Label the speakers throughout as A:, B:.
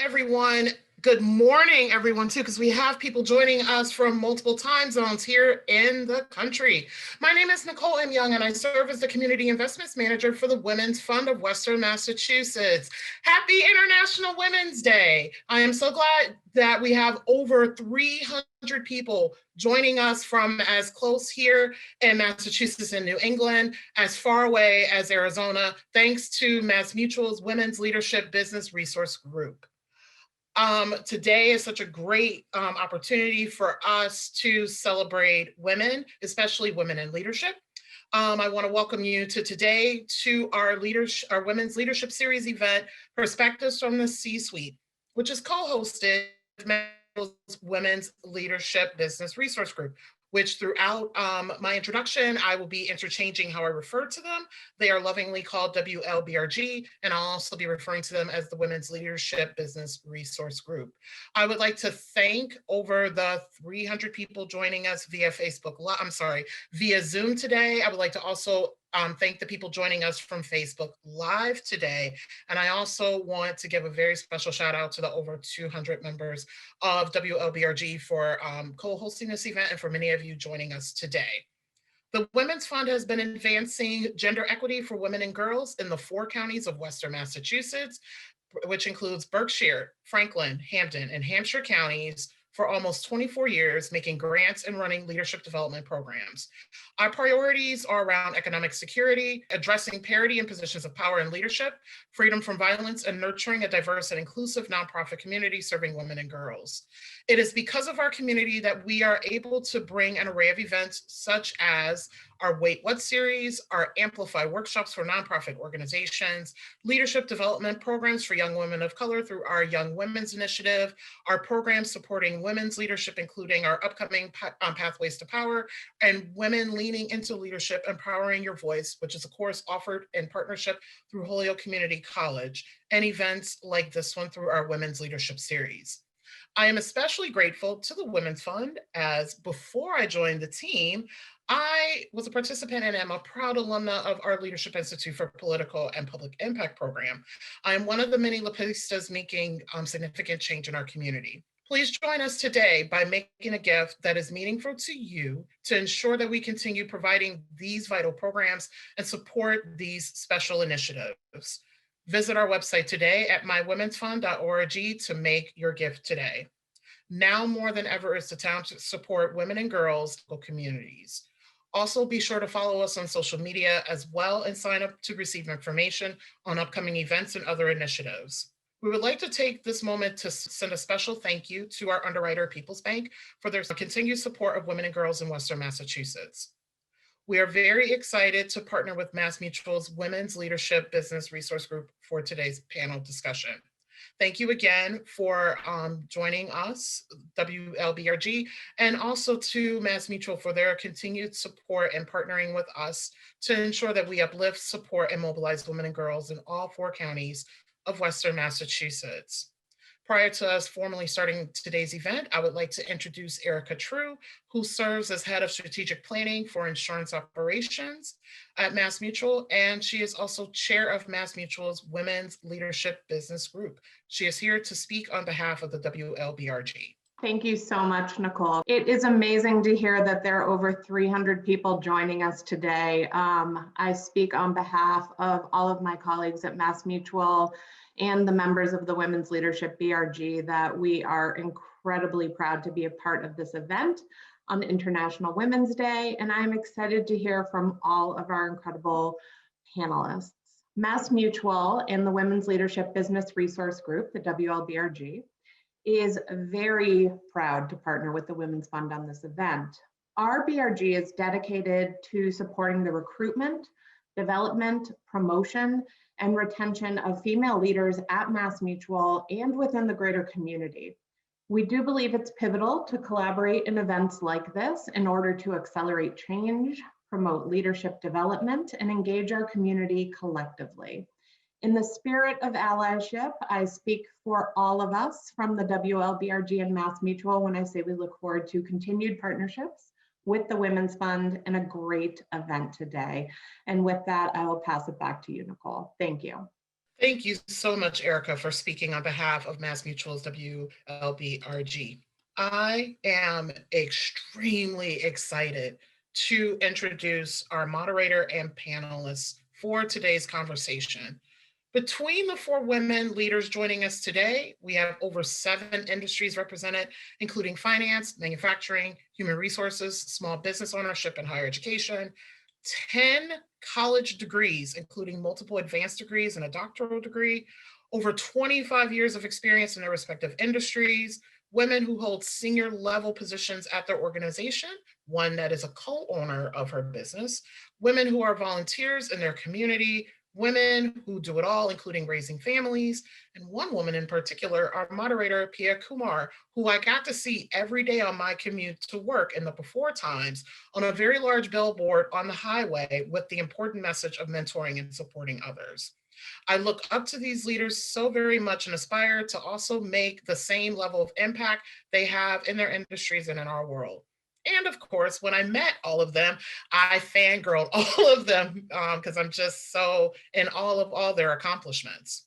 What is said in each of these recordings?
A: Everyone. Good morning, everyone, too, because we have people joining us from multiple time zones here in the country. My name is Nicole M. Young, and I serve as the Community Investments Manager for the Women's Fund of Western Massachusetts. Happy International Women's Day. I am so glad that we have over 300 people joining us from as close here in Massachusetts and New England, as far away as Arizona, thanks to MassMutual's Women's Leadership Business Resource Group. Today is such a great opportunity for us to celebrate women, especially women in leadership. I want to welcome you today to our Women's Leadership Series event, Perspectives from the C-Suite, which is co-hosted with Women's Leadership Business Resource Group, which throughout my introduction, I will be interchanging how I refer to them. They are lovingly called WLBRG, and I'll also be referring to them as the Women's Leadership Business Resource Group. I would like to thank over the 300 people joining us via via Zoom today. I would like to also thank the people joining us from Facebook Live today. And I also want to give a very special shout out to the over 200 members of WLBRG for co-hosting this event and for many of you joining us today. The Women's Fund has been advancing gender equity for women and girls in the 4 counties of Western Massachusetts, which includes Berkshire, Franklin, Hampden, and Hampshire counties, for almost 24 years, making grants and running leadership development programs. Our priorities are around economic security, addressing parity in positions of power and leadership, freedom from violence, and nurturing a diverse and inclusive nonprofit community serving women and girls. It is because of our community that we are able to bring an array of events such as our Wait What series, our Amplify workshops for nonprofit organizations, leadership development programs for young women of color through our Young Women's Initiative, our programs supporting women's leadership, including our upcoming Pathways to Power, and Women Leaning into Leadership, Empowering Your Voice, which is a course offered in partnership through Holyoke Community College, and events like this one through our Women's Leadership series. I am especially grateful to the Women's Fund, as before I joined the team, I was a participant and am a proud alumna of our Leadership Institute for Political and Public Impact program. I am one of the many Lapistas making significant change in our community. Please join us today by making a gift that is meaningful to you to ensure that we continue providing these vital programs and support these special initiatives. Visit our website today at mywomensfund.org to make your gift today. Now more than ever is the time to support women and girls in local communities. Also, be sure to follow us on social media as well and sign up to receive information on upcoming events and other initiatives. We would like to take this moment to send a special thank you to our underwriter, People's Bank, for their continued support of women and girls in Western Massachusetts. We are very excited to partner with MassMutual's Women's Leadership Business Resource Group for today's panel discussion. Thank you again for joining us, WLBRG, and also to MassMutual for their continued support and partnering with us to ensure that we uplift, support, and mobilize women and girls in all 4 counties of Western Massachusetts. Prior to us formally starting today's event, I would like to introduce Erica True, who serves as Head of Strategic Planning for Insurance Operations at MassMutual, and she is also Chair of MassMutual's Women's Leadership Business Group. She is here to speak on behalf of the WLBRG.
B: Thank you so much, Nicole. It is amazing to hear that there are over 300 people joining us today. I speak on behalf of all of my colleagues at MassMutual and the members of the Women's Leadership BRG that we are incredibly proud to be a part of this event on International Women's Day, and I'm excited to hear from all of our incredible panelists. MassMutual and the Women's Leadership Business Resource Group, the WLBRG, is very proud to partner with the Women's Fund on this event. Our BRG is dedicated to supporting the recruitment, development, promotion, and retention of female leaders at MassMutual and within the greater community. We do believe it's pivotal to collaborate in events like this in order to accelerate change, promote leadership development, and engage our community collectively. In the spirit of allyship, I speak for all of us from the WLBRG and MassMutual when I say we look forward to continued partnerships with the Women's Fund and a great event today. And with that, I will pass it back to you, Nicole. Thank you.
A: Thank you so much, Erica, for speaking on behalf of MassMutual's WLBRG. I am extremely excited to introduce our moderator and panelists for today's conversation. Between the 4 women leaders joining us today, we have over 7 industries represented, including finance, manufacturing, human resources, small business ownership, and higher education, 10 college degrees, including multiple advanced degrees and a doctoral degree, over 25 years of experience in their respective industries, women who hold senior level positions at their organization, one that is a co-owner of her business, women who are volunteers in their community, women who do it all, including raising families, and one woman in particular, our moderator, Pia Kumar, who I got to see every day on my commute to work in the before times on a very large billboard on the highway with the important message of mentoring and supporting others. I look up to these leaders so very much and aspire to also make the same level of impact they have in their industries and in our world. And of course, when I met all of them, I fangirled all of them because I'm just so in awe of all their accomplishments.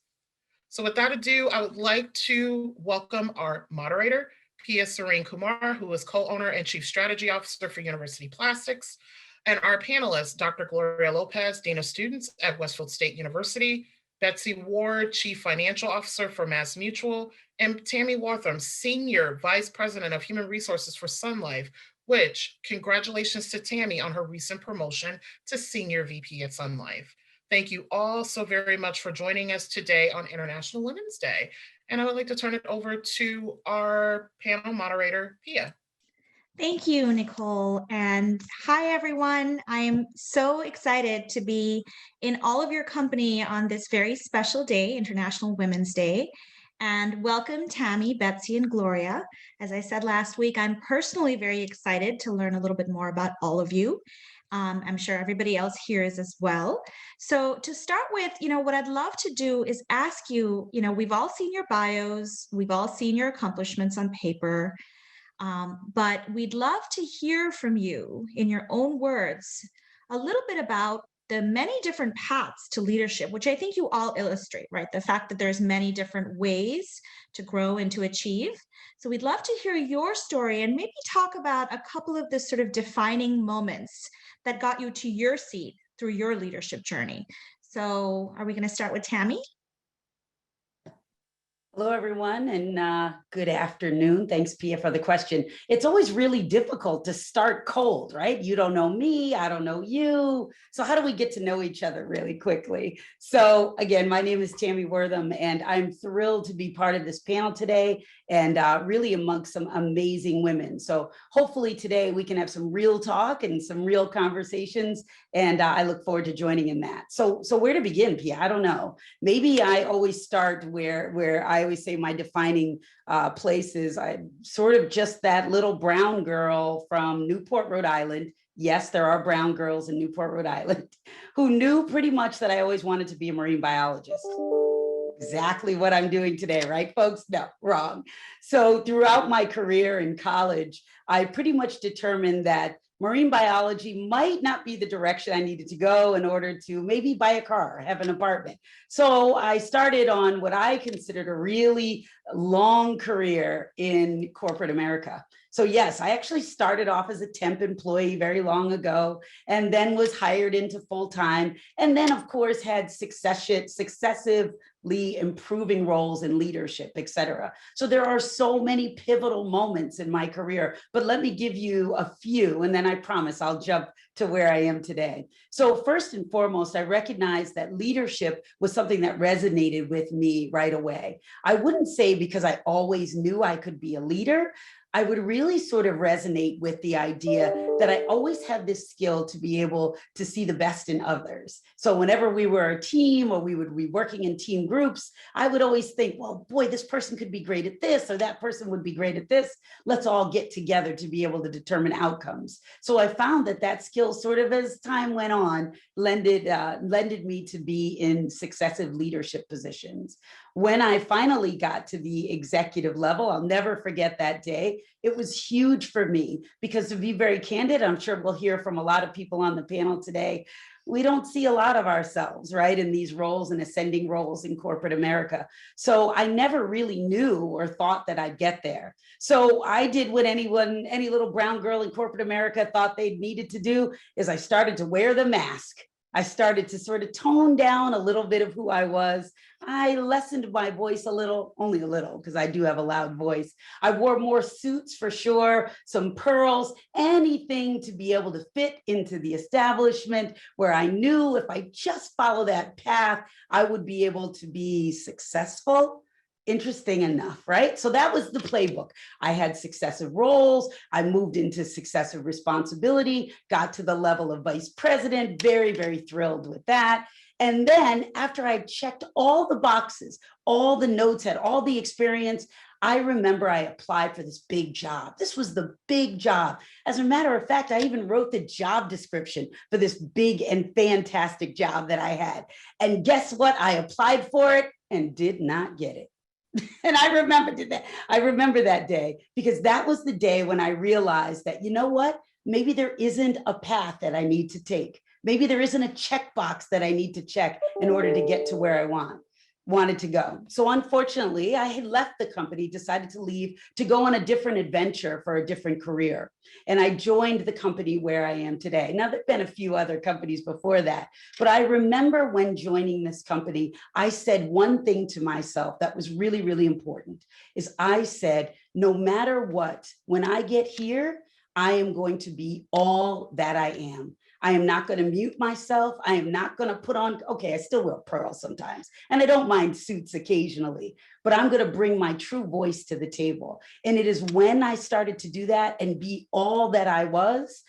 A: So without ado, I would like to welcome our moderator, Pia Kumar, who is co-owner and chief strategy officer for University Plastics, and our panelists, Dr. Gloria Lopez, Dean of Students at Westfield State University, Betsy Ward, chief financial officer for MassMutual, and Tammi Wortham, senior vice president of human resources for Sun Life, which congratulations to Tammi on her recent promotion to Senior VP at Sun Life. Thank you all so very much for joining us today on International Women's Day. And I would like to turn it over to our panel moderator, Pia.
C: Thank you, Nicole. And hi, everyone. I am so excited to be in all of your company on this very special day, International Women's Day. And welcome, Tammi, Betsy, and Gloria. As I said last week, I'm personally very excited to learn a little bit more about all of you. I'm sure everybody else here is as well. So to start with, what I'd love to do is ask you, we've all seen your bios, we've all seen your accomplishments on paper, but we'd love to hear from you in your own words a little bit about the many different paths to leadership, which I think you all illustrate, right? The fact that there's many different ways to grow and to achieve. So we'd love to hear your story and maybe talk about a couple of the sort of defining moments that got you to your seat through your leadership journey. So are we going to start with Tammi?
D: Hello, everyone, and good afternoon. Thanks, Pia, for the question. It's always really difficult to start cold, right? You don't know me, I don't know you. So how do we get to know each other really quickly? So again, my name is Tammi Wortham, and I'm thrilled to be part of this panel today and really amongst some amazing women. So hopefully today we can have some real talk and some real conversations, and I look forward to joining in that. So where to begin, Pia? I don't know. Maybe I always start where I always say my defining places. I'm sort of just that little brown girl from Newport, Rhode Island. Yes, there are brown girls in Newport, Rhode Island, who knew pretty much that I always wanted to be a marine biologist. Exactly what I'm doing today, right, folks? No, wrong. So throughout my career in college, I pretty much determined that marine biology might not be the direction I needed to go in order to maybe buy a car, have an apartment. So I started on what I considered a really long career in corporate America. So yes, I actually started off as a temp employee very long ago, and then was hired into full-time, and then of course had successively improving roles in leadership, et cetera. So there are so many pivotal moments in my career, but let me give you a few, and then I promise I'll jump to where I am today. So first and foremost, I recognized that leadership was something that resonated with me right away. I wouldn't say because I always knew I could be a leader. I would really sort of resonate with the idea that I always had this skill to be able to see the best in others. So whenever we were a team or we would be working in team groups, I would always think, well, boy, this person could be great at this, or that person would be great at this. Let's all get together to be able to determine outcomes. So I found that that skill sort of as time went on, lended me to be in successive leadership positions. When I finally got to the executive level, I'll never forget that day. It was huge for me because, to be very candid, I'm sure we'll hear from a lot of people on the panel today, we don't see a lot of ourselves, right, in these roles and ascending roles in corporate America. So I never really knew or thought that I'd get there. So I did what any little brown girl in corporate America thought they needed to do, is I started to wear the mask. I started to sort of tone down a little bit of who I was. I lessened my voice a little, only a little, because I do have a loud voice. I wore more suits for sure, some pearls, anything to be able to fit into the establishment where I knew if I just follow that path, I would be able to be successful. Interesting enough, right? So that was the playbook. I had successive roles. I moved into successive responsibility, got to the level of vice president, very, very thrilled with that. And then after I checked all the boxes, all the notes, had all the experience, I remember I applied for this big job. This was the big job. As a matter of fact, I even wrote the job description for this big and fantastic job that I had. And guess what? I applied for it and did not get it. And I remember that day, because that was the day when I realized that, you know what, maybe there isn't a path that I need to take. Maybe there isn't a checkbox that I need to check in order to get to where I wanted to go. So unfortunately, I had left the company, decided to leave to go on a different adventure for a different career. And I joined the company where I am today. Now, there've been a few other companies before that, but I remember when joining this company, I said one thing to myself that was really, really important, is I said, no matter what, when I get here, I am going to be all that I am. I am not going to mute myself. I am not going to put on, okay, I still wear pearls sometimes, and I don't mind suits occasionally, but I'm going to bring my true voice to the table. And it is when I started to do that and be all that I was,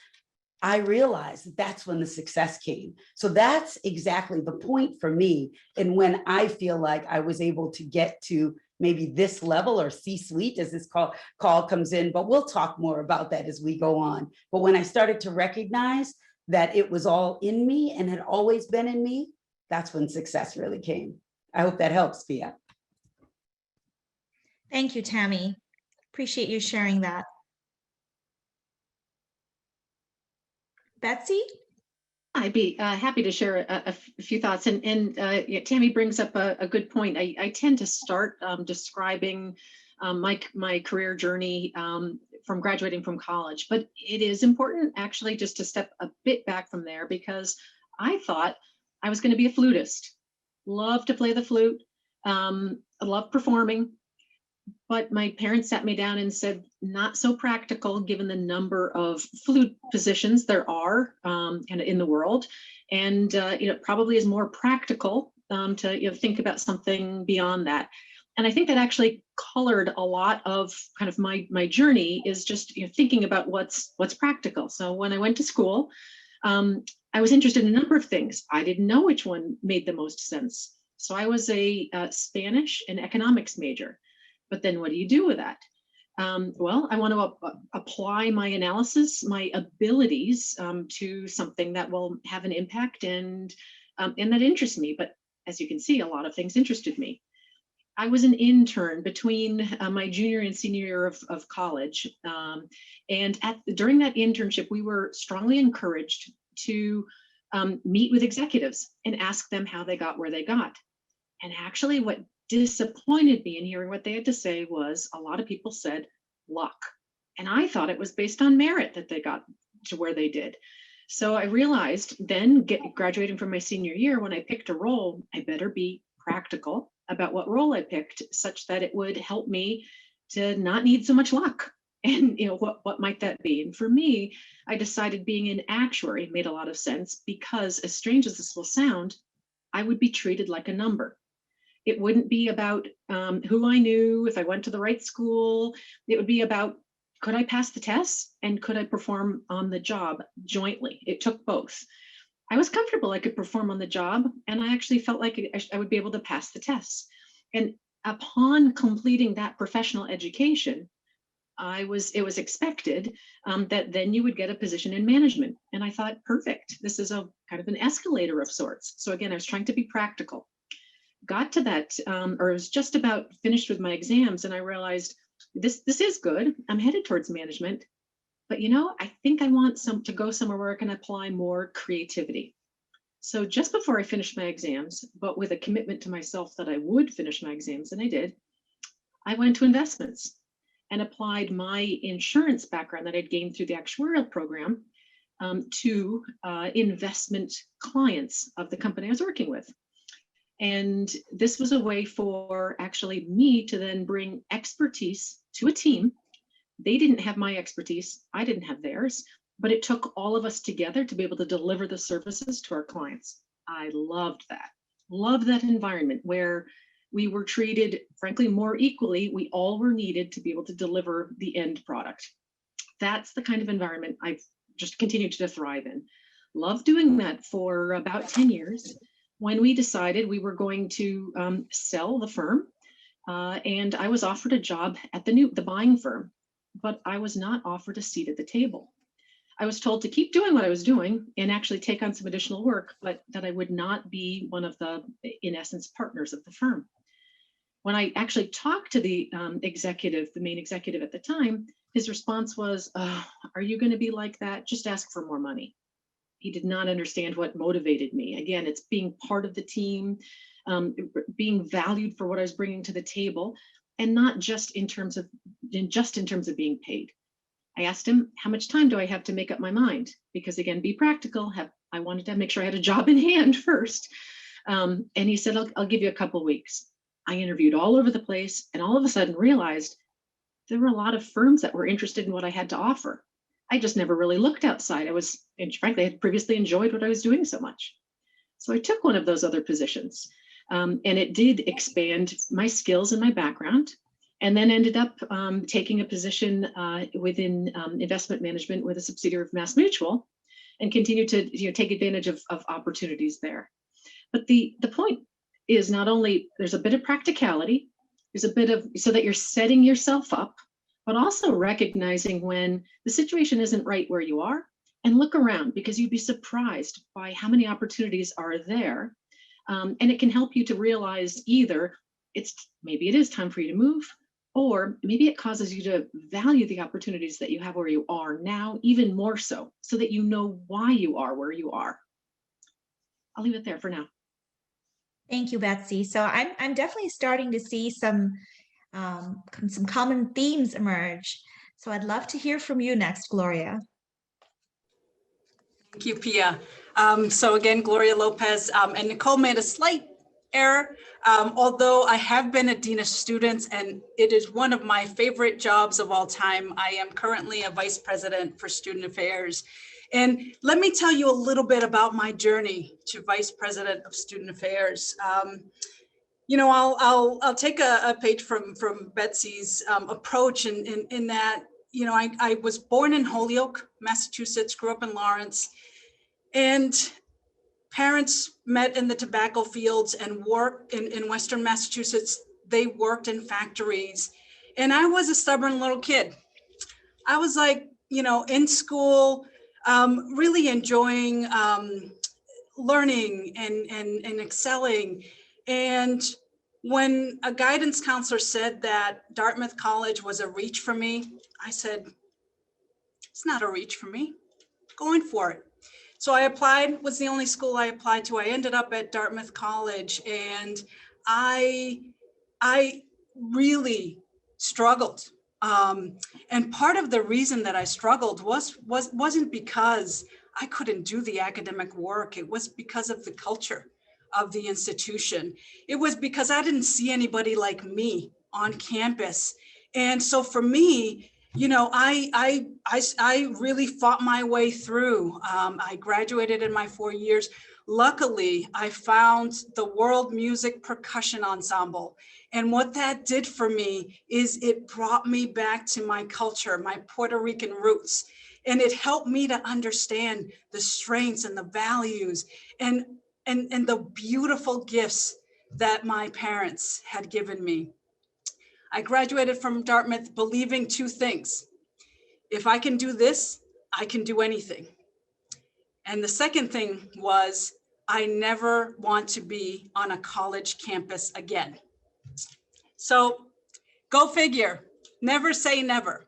D: I realized that that's when the success came. So that's exactly the point for me. And when I feel like I was able to get to maybe this level, or C-suite as this call comes in, but we'll talk more about that as we go on. But when I started to recognize that it was all in me and had always been in me, that's when success really came. I hope that helps, Pia.
C: Thank you, Tammi. Appreciate you sharing that. Betsy?
E: I'd be happy to share a few thoughts. And yeah, Tammi brings up a good point. I tend to start describing my career journey from graduating from college, but it is important actually just to step a bit back from there, because I thought I was going to be a flutist. Love to play the flute. I love performing. But my parents sat me down and said, not so practical given the number of flute positions there are in the world. And it probably is more practical to think about something beyond that. And I think that actually colored a lot of kind of my journey, is just thinking about what's practical. So when I went to school, I was interested in a number of things. I didn't know which one made the most sense. So I was a Spanish and economics major. But then what do you do with that? Well, I want to apply my analysis, my abilities to something that will have an impact and that interests me. But as you can see, a lot of things interested me. I was an intern between my junior and senior year of college. And during that internship, we were strongly encouraged to meet with executives and ask them how they got where they got. And actually what disappointed me in hearing what they had to say was a lot of people said luck. And I thought it was based on merit that they got to where they did. So I realized then, graduating from my senior year, when I picked a role, I better be practical about what role I picked, such that it would help me to not need so much luck. And what might that be? And for me, I decided being an actuary made a lot of sense, because as strange as this will sound, I would be treated like a number. It wouldn't be about who I knew, if I went to the right school. It would be about, could I pass the tests and could I perform on the job jointly? It took both. I was comfortable I could perform on the job, and I actually felt like I would be able to pass the tests. And upon completing that professional education, it was expected that then you would get a position in management. And I thought, perfect, this is a kind of an escalator of sorts. So again, I was trying to be practical. Got to that, or was just about finished with my exams, and I realized this is good. I'm headed towards management, but I think I want to go somewhere where I can apply more creativity. So just before I finished my exams, but with a commitment to myself that I would finish my exams, and I did, I went to investments and applied my insurance background that I'd gained through the actuarial program to investment clients of the company I was working with. And this was a way for actually me to then bring expertise to a team. They didn't have my expertise, I didn't have theirs, but it took all of us together to be able to deliver the services to our clients. I loved that environment where we were treated, frankly, more equally. We all were needed to be able to deliver the end product. That's the kind of environment I've just continued to thrive in. Loved doing that for about 10 years. When we decided we were going to sell the firm, and I was offered a job at the buying firm, but I was not offered a seat at the table. I was told to keep doing what I was doing and actually take on some additional work, but that I would not be one of the, in essence, partners of the firm. When I actually talked to the executive, the main executive at the time, his response was, "Oh, are you going to be like that? Just ask for more money." He did not understand what motivated me. Again, it's being part of the team, being valued for what I was bringing to the table, and not just in terms of being paid. I asked him, how much time do I have to make up my mind? Because again, be practical. I wanted to make sure I had a job in hand first. And he said, I'll give you a couple of weeks. I interviewed all over the place, and all of a sudden realized there were a lot of firms that were interested in what I had to offer. I just never really looked outside. And frankly, I had previously enjoyed what I was doing so much. So I took one of those other positions, and it did expand my skills and my background, and then ended up taking a position within investment management with a subsidiary of MassMutual, and continued to take advantage of opportunities there. But the point is, not only there's a bit of practicality, there's a bit of, so that you're setting yourself up, but also recognizing when the situation isn't right where you are, and look around, because you'd be surprised by how many opportunities are there. And it can help you to realize either maybe it is time for you to move, or maybe it causes you to value the opportunities that you have where you are now, even more so that you know why you are where you are. I'll leave it there for now.
C: Thank you, Betsy. So I'm definitely starting to see some common themes emerge. So I'd love to hear from you next, Gloria.
F: Thank you, Pia. So again, Gloria Lopez, and Nicole made a slight error, although I have been a dean of students, and it is one of my favorite jobs of all time. I am currently a vice president for student affairs. And let me tell you a little bit about my journey to vice president of student affairs. I'll take a page from Betsy's approach in that, I was born in Holyoke, Massachusetts, grew up in Lawrence, and parents met in the tobacco fields and worked in Western Massachusetts. They worked in factories, and I was a stubborn little kid. I was like, in school, really enjoying learning and excelling. And when a guidance counselor said that Dartmouth College was a reach for me, I said, it's not a reach for me, going for it. So I applied, was the only school I applied to. I ended up at Dartmouth College, and I really struggled. And part of the reason that I struggled wasn't because I couldn't do the academic work. It was because of the culture of the institution. It was because I didn't see anybody like me on campus. And so for me, you know, I really fought my way through. I graduated in my 4 years. Luckily, I found the World Music Percussion Ensemble. And what that did for me is it brought me back to my culture, my Puerto Rican roots. And it helped me to understand the strengths and the values and the beautiful gifts that my parents had given me. I graduated from Dartmouth believing two things. If I can do this, I can do anything. And the second thing was, I never want to be on a college campus again. So go figure, never say never.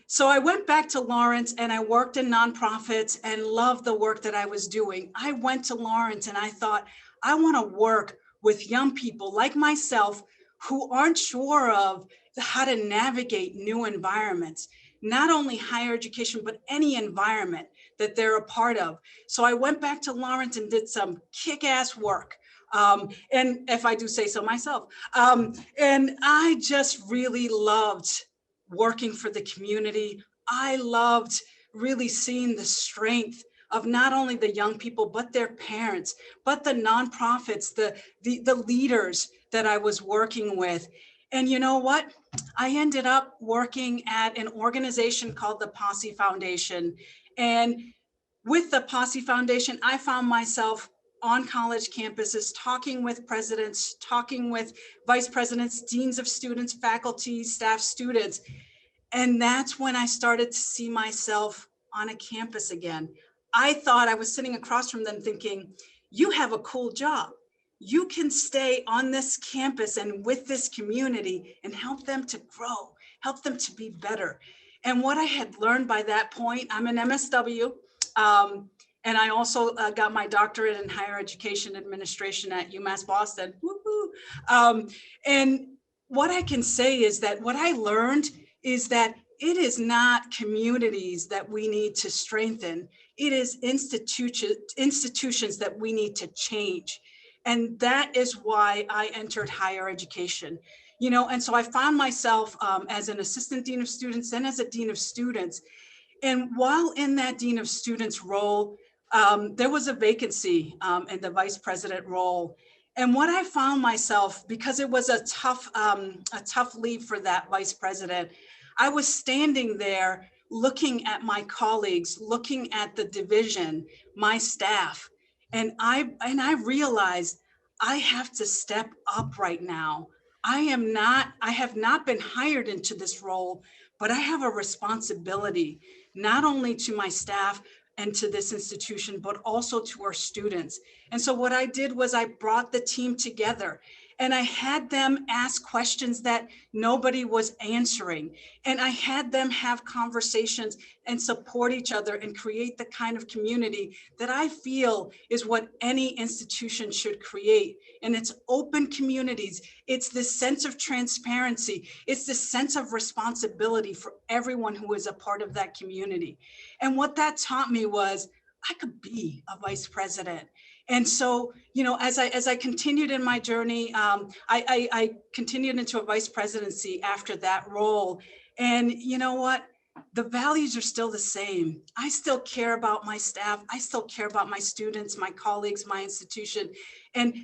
F: So I went back to Lawrence and I worked in nonprofits and loved the work that I was doing. I went to Lawrence and I thought, I want to work with young people like myself who aren't sure of how to navigate new environments, not only higher education, but any environment that they're a part of. So I went back to Lawrence and did some kick-ass work. And if I do say so myself, and I just really loved working for the community. I loved really seeing the strength of not only the young people, but their parents, but the nonprofits, the leaders that I was working with. And you know what? I ended up working at an organization called the Posse Foundation. And with the Posse Foundation, I found myself on college campuses, talking with presidents, talking with vice presidents, deans of students, faculty, staff, students. And that's when I started to see myself on a campus again. I thought I was sitting across from them thinking, you have a cool job. You can stay on this campus and with this community and help them to grow, help them to be better. And what I had learned by that point, I'm an MSW, and I also got my doctorate in higher education administration at UMass Boston. Woo-hoo. And what I can say is that what I learned is that it is not communities that we need to strengthen. It is institutions that we need to change. And that is why I entered higher education. You know, and so I found myself as an assistant dean of students and as a dean of students. And while in that dean of students role, there was a vacancy in the vice president role. And what I found myself, because it was a tough leave for that vice president, I was standing there looking at my colleagues, looking at the division, my staff, and I realized I have to step up right now. I have not been hired into this role, but I have a responsibility, not only to my staff and to this institution, but also to our students. And so what I did was I brought the team together and I had them ask questions that nobody was answering. And I had them have conversations and support each other and create the kind of community that I feel is what any institution should create. And it's open communities. It's this sense of transparency. It's this sense of responsibility for everyone who is a part of that community. And what that taught me was I could be a vice president. And so, you know, as I continued in my journey, I continued into a vice presidency after that role. And you know what? The values are still the same. I still care about my staff. I still care about my students, my colleagues, my institution. And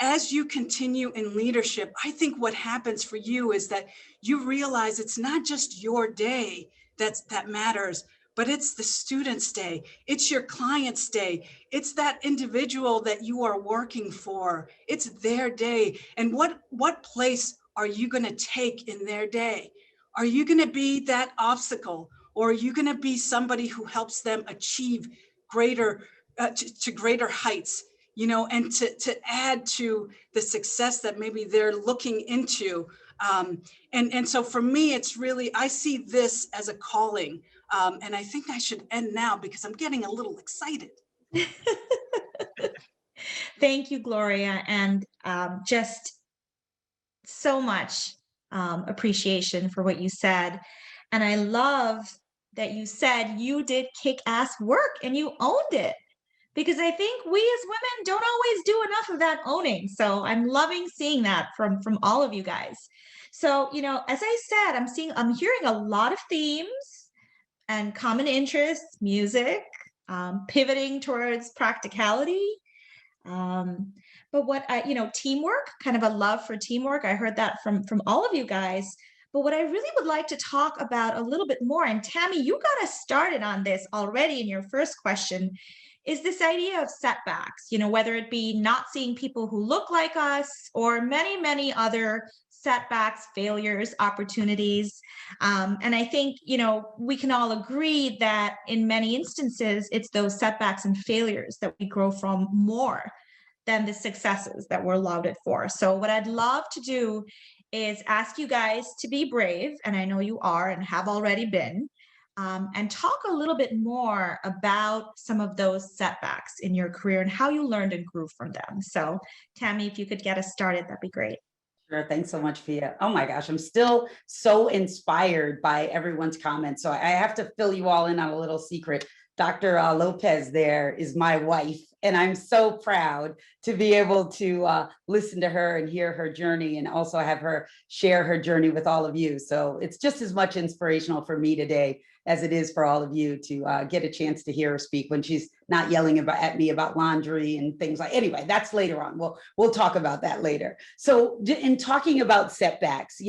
F: as you continue in leadership, I think what happens for you is that you realize it's not just your day that matters, but it's the student's day. It's your client's day. It's that individual that you are working for. It's their day. And what place are you going to take in their day? Are you going to be that obstacle, or are you going to be somebody who helps them achieve greater to greater heights? and to add to the success that maybe they're looking into. And so for me, it's really, I see this as a calling. And I think I should end now because I'm getting a little excited.
C: Thank you, Gloria, and just so much appreciation for what you said. And I love that you said you did kick-ass work and you owned it, because I think we as women don't always do enough of that owning. So I'm loving seeing that from all of you guys. So, as I said, I'm hearing a lot of themes and common interests: music, pivoting towards practicality. But what teamwork, kind of a love for teamwork. I heard that from all of you guys. But what I really would like to talk about a little bit more, and Tammi, you got us started on this already in your first question, is this idea of setbacks, whether it be not seeing people who look like us or many, many other setbacks, failures, opportunities. And I think, we can all agree that in many instances, it's those setbacks and failures that we grow from more than the successes that we're lauded for. So what I'd love to do is ask you guys to be brave, and I know you are and have already been, and talk a little bit more about some of those setbacks in your career and how you learned and grew from them. So Tammi, if you could get us started, that'd be great.
D: Sure. Thanks so much, Pia. Oh my gosh, I'm still so inspired by everyone's comments. So I have to fill you all in on a little secret. Dr. Lopez there is my wife, and I'm so proud to be able to listen to her and hear her journey, and also have her share her journey with all of you. So it's just as much inspirational for me today as it is for all of you to get a chance to hear her speak when she's not yelling at me about laundry and things like. Anyway, that's later on. We'll talk about that later. So in talking about setbacks,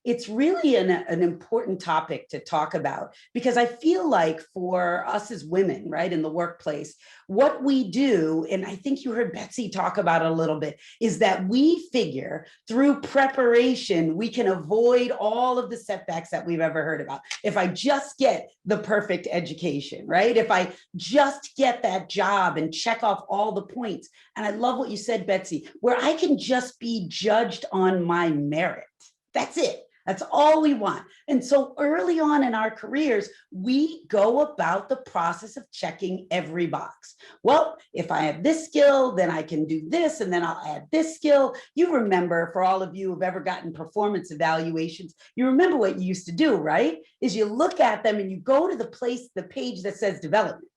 D: it's really an important topic to talk about, because I feel like for us as women, right, in the workplace, what we do, and I think you heard Betsy talk about it a little bit, is that we figure through preparation, we can avoid all of the setbacks that we've ever heard about. If I just get the perfect education, right? If I just get that job and check off all the points. And I love what you said, Betsy, where I can just be judged on my merit. That's it. That's all we want. And so early on in our careers, we go about the process of checking every box. Well, if I have this skill, then I can do this, and then I'll add this skill. You remember, for all of you who've ever gotten performance evaluations, you remember what you used to do, right? Is you look at them and you go to the page that says development.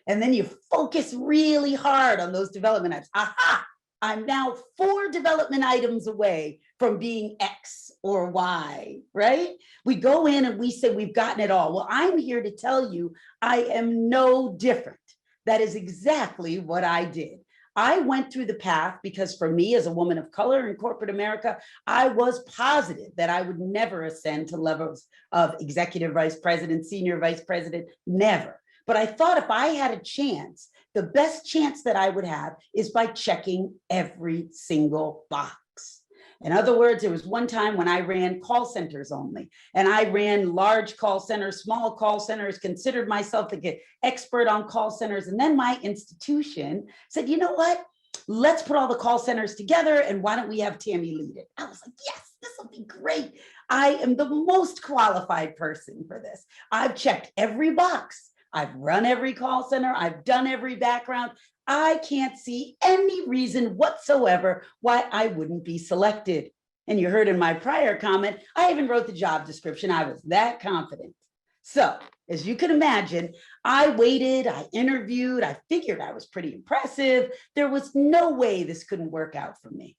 D: And then you focus really hard on those development items. Aha, I'm now 4 development items away from being X or Y, right? We go in and we say we've gotten it all. Well, I'm here to tell you I am no different. That is exactly what I did. I went through the path because for me, as a woman of color in corporate America, I was positive that I would never ascend to levels of executive vice president, senior vice president, never. But I thought if I had a chance, the best chance that I would have is by checking every single box. In other words, there was one time when I ran call centers only, and I ran large call centers, small call centers, considered myself an expert on call centers. And then my institution said, you know what? Let's put all the call centers together, and why don't we have Tammi lead it? I was like, yes, this will be great. I am the most qualified person for this. I've checked every box. I've run every call center. I've done every background. I can't see any reason whatsoever why I wouldn't be selected. And you heard in my prior comment, I even wrote the job description. I was that confident. So as you can imagine, I waited, I interviewed, I figured I was pretty impressive. There was no way this couldn't work out for me.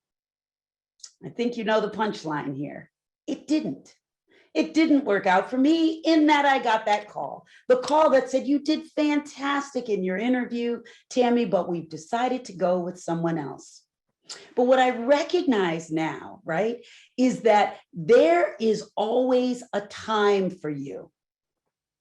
D: I think you know the punchline here. It didn't. It didn't work out for me in that I got that call. The call that said, you did fantastic in your interview, Tammi, but we've decided to go with someone else. But what I recognize now, right, is that there is always a time for you,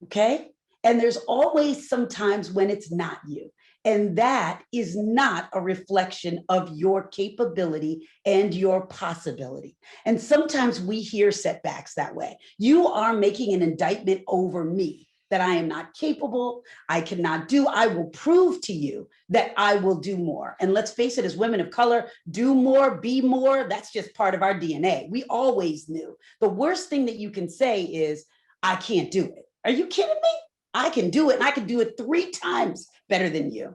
D: okay? And there's always some times when it's not you. And that is not a reflection of your capability and your possibility. And sometimes we hear setbacks that way. You are making an indictment over me. that I am not capable, I cannot do. I will prove to you that I will do more. And let's face it, as women of color, do more, be more, that's just part of our DNA. We always knew. The worst thing that you can say is, I can't do it. Are you kidding me? I can do it, and I can do it 3 times better than you.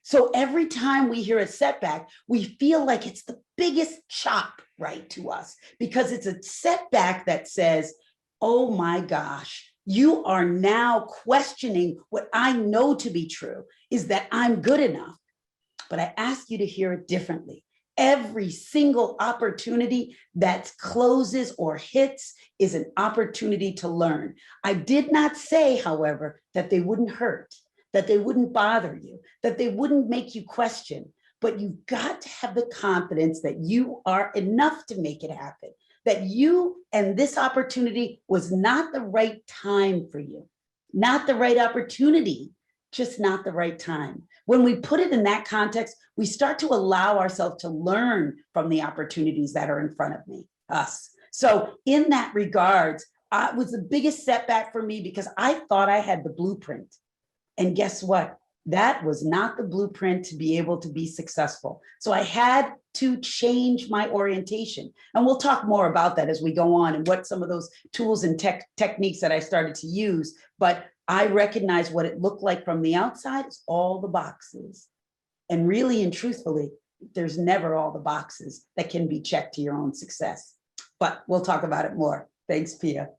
D: So every time we hear a setback, we feel like it's the biggest chop, right, to us, because it's a setback that says, oh my gosh, you are now questioning what I know to be true, is that I'm good enough. But I ask you to hear it differently. Every single opportunity that closes or hits is an opportunity to learn. I did not say, however, that they wouldn't hurt, that they wouldn't bother you, that they wouldn't make you question, but you've got to have the confidence that you are enough to make it happen, that you and this opportunity was not the right time for you, not the right opportunity, just not the right time. When we put it in that context, we start to allow ourselves to learn from the opportunities that are in front of us. So in that regards, it was the biggest setback for me because I thought I had the blueprint. And guess what? That was not the blueprint to be able to be successful. So I had to change my orientation. And we'll talk more about that as we go on and what some of those tools and techniques that I started to use. But I recognize what it looked like from the outside is all the boxes. And really and truthfully, there's never all the boxes that can be checked to your own success. But we'll talk about it more. Thanks, Pia.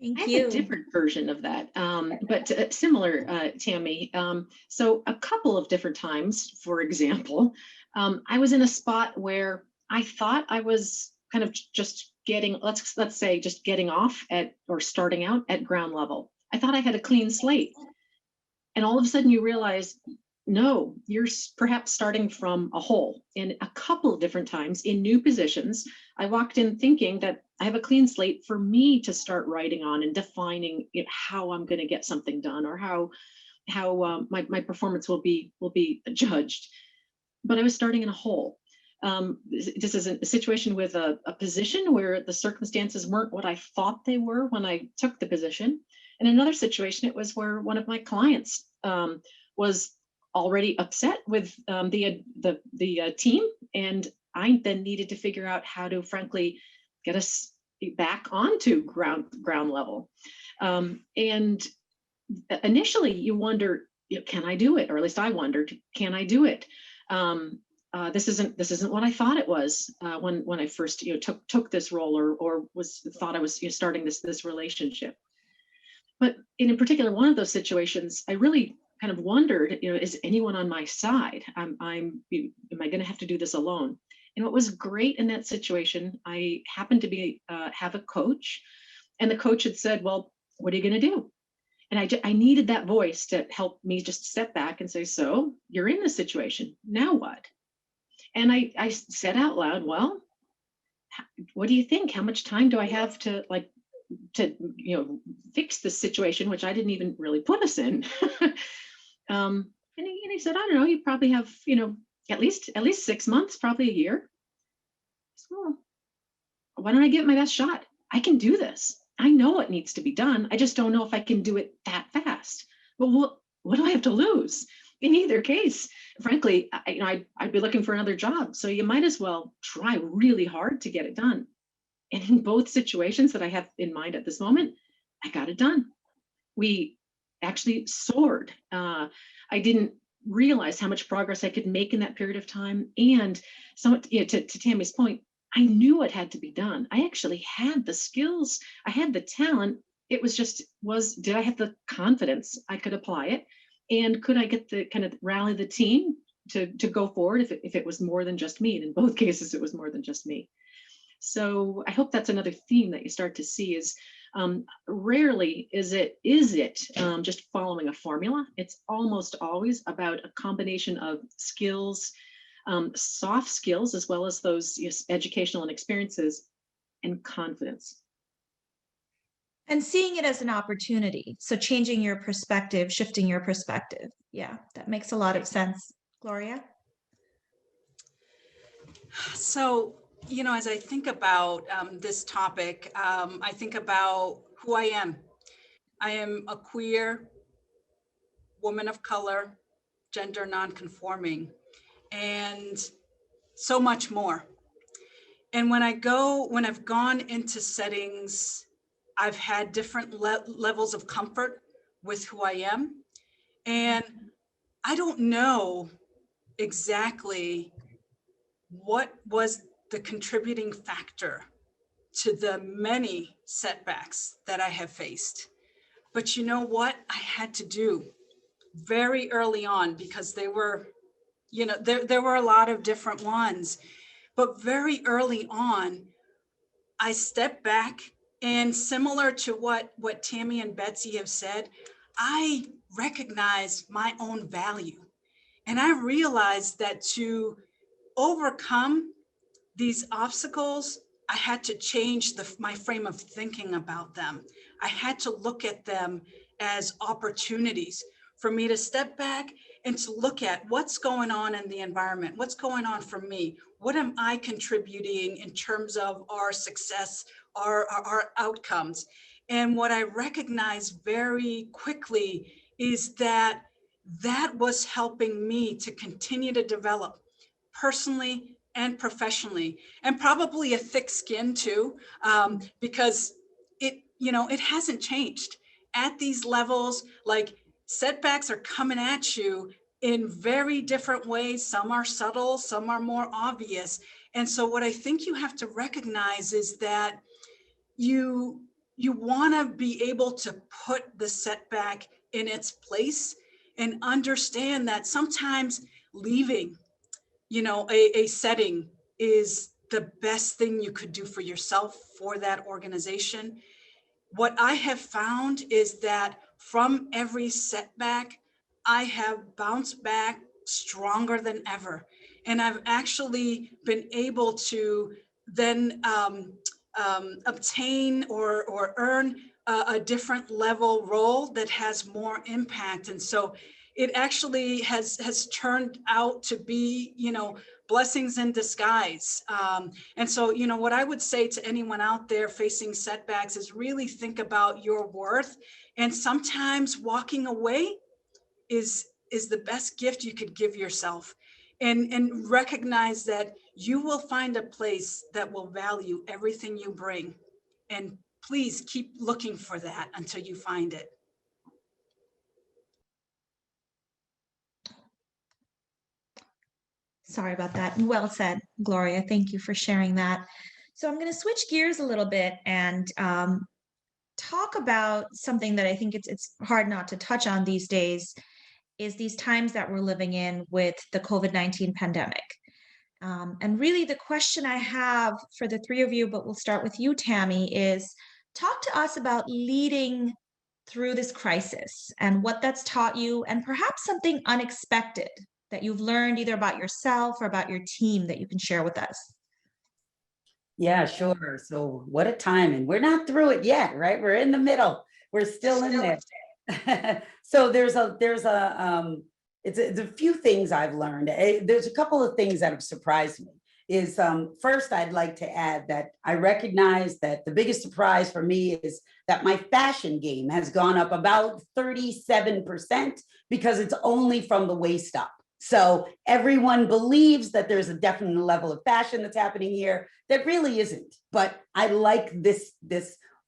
C: Thank
E: I
C: you.
E: have a different version of that, but similar, Tammy. So a couple of different times, for example, I was in a spot where I thought I was kind of just getting, let's say, just getting off at or starting out at ground level. I thought I had a clean slate. And all of a sudden you realize, no, you're perhaps starting from a hole. And a couple of different times in new positions, I walked in thinking that I have a clean slate for me to start writing on and defining, you know, how I'm going to get something done or how my performance will be judged. But I was starting in a hole. This is a situation with a position where the circumstances weren't what I thought they were when I took the position. In another situation, it was where one of my clients was already upset with the team, and I then needed to figure out how to, frankly, get us back onto ground level. And initially, you wonder, you know, can I do it? Or at least I wondered, can I do it? This isn't what I thought it was when I first took this role or thought I was starting this relationship. But in particular, one of those situations, I really kind of wondered, is anyone on my side? Am I going to have to do this alone? And what was great in that situation, I happened to have a coach, and the coach had said, well, what are you going to do? And I needed that voice to help me just step back and say, so you're in this situation, now what? And I said out loud, well, what do you think? How much time do I have to fix this situation, which I didn't even really put us in? And he said, I don't know, you probably have, at least 6 months, probably a year. So, well, why don't I give it my best shot? I can do this. I know what needs to be done. I just don't know if I can do it that fast. Well, what do I have to lose? In either case, frankly, I'd be looking for another job. So you might as well try really hard to get it done. And in both situations that I have in mind at this moment, I got it done. We actually soared. I didn't realize how much progress I could make in that period of time. And so, to Tammy's point, I knew it had to be done. I actually had the skills. I had the talent. It was just, did I have the confidence I could apply it? And could I get the kind of rally the team to go forward if it was more than just me? And in both cases, it was more than just me. So I hope that's another theme that you start to see is rarely is it just following a formula. It's almost always about a combination of skills, soft skills, as well as those educational and experiences, and confidence.
C: And seeing it as an opportunity. So changing your perspective, shifting your perspective. Yeah, that makes a lot of sense. Gloria?
F: So, as I think about this topic, I think about who I am. I am a queer woman of color, gender nonconforming, and so much more. And when I've gone into settings, I've had different levels of comfort with who I am. And I don't know exactly what was the contributing factor to the many setbacks that I have faced. But you know what I had to do very early on, because they were, there were a lot of different ones, but very early on, I stepped back, and similar to what Tammi and Betsy have said, I recognized my own value. And I realized that to overcome these obstacles, I had to change my frame of thinking about them. I had to look at them as opportunities for me to step back and to look at what's going on in the environment, what's going on for me, what am I contributing in terms of our success, our outcomes. And what I recognized very quickly is that was helping me to continue to develop personally and professionally, and probably a thick skin too, because it hasn't changed at these levels. Like, setbacks are coming at you in very different ways. Some are subtle, some are more obvious. And so what I think you have to recognize is that you want to be able to put the setback in its place and understand that sometimes leaving a setting is the best thing you could do for yourself, for that organization. What I have found is that from every setback, I have bounced back stronger than ever. And I've actually been able to then obtain or earn a different level role that has more impact. And so it actually has turned out to be, blessings in disguise. And so, what I would say to anyone out there facing setbacks is really think about your worth. And sometimes walking away is the best gift you could give yourself. And recognize that you will find a place that will value everything you bring. And please keep looking for that until you find it.
C: Sorry about that. Well said, Gloria. Thank you for sharing that. So I'm going to switch gears a little bit and talk about something that I think it's hard not to touch on these days, is these times that we're living in with the COVID-19 pandemic. And really the question I have for the three of you, but we'll start with you, Tammi, is talk to us about leading through this crisis and what that's taught you, and perhaps something unexpected that you've learned either about yourself or about your team that you can share with us.
D: Yeah, sure. So what a time. And we're not through it yet, right? We're in the middle. We're still in there. So there's a few things I've learned. There's a couple of things that have surprised me. Is first, I'd like to add that I recognize that the biggest surprise for me is that my fashion game has gone up about 37% because it's only from the waist up. So everyone believes that there's a definite level of fashion that's happening here that really isn't. But I like this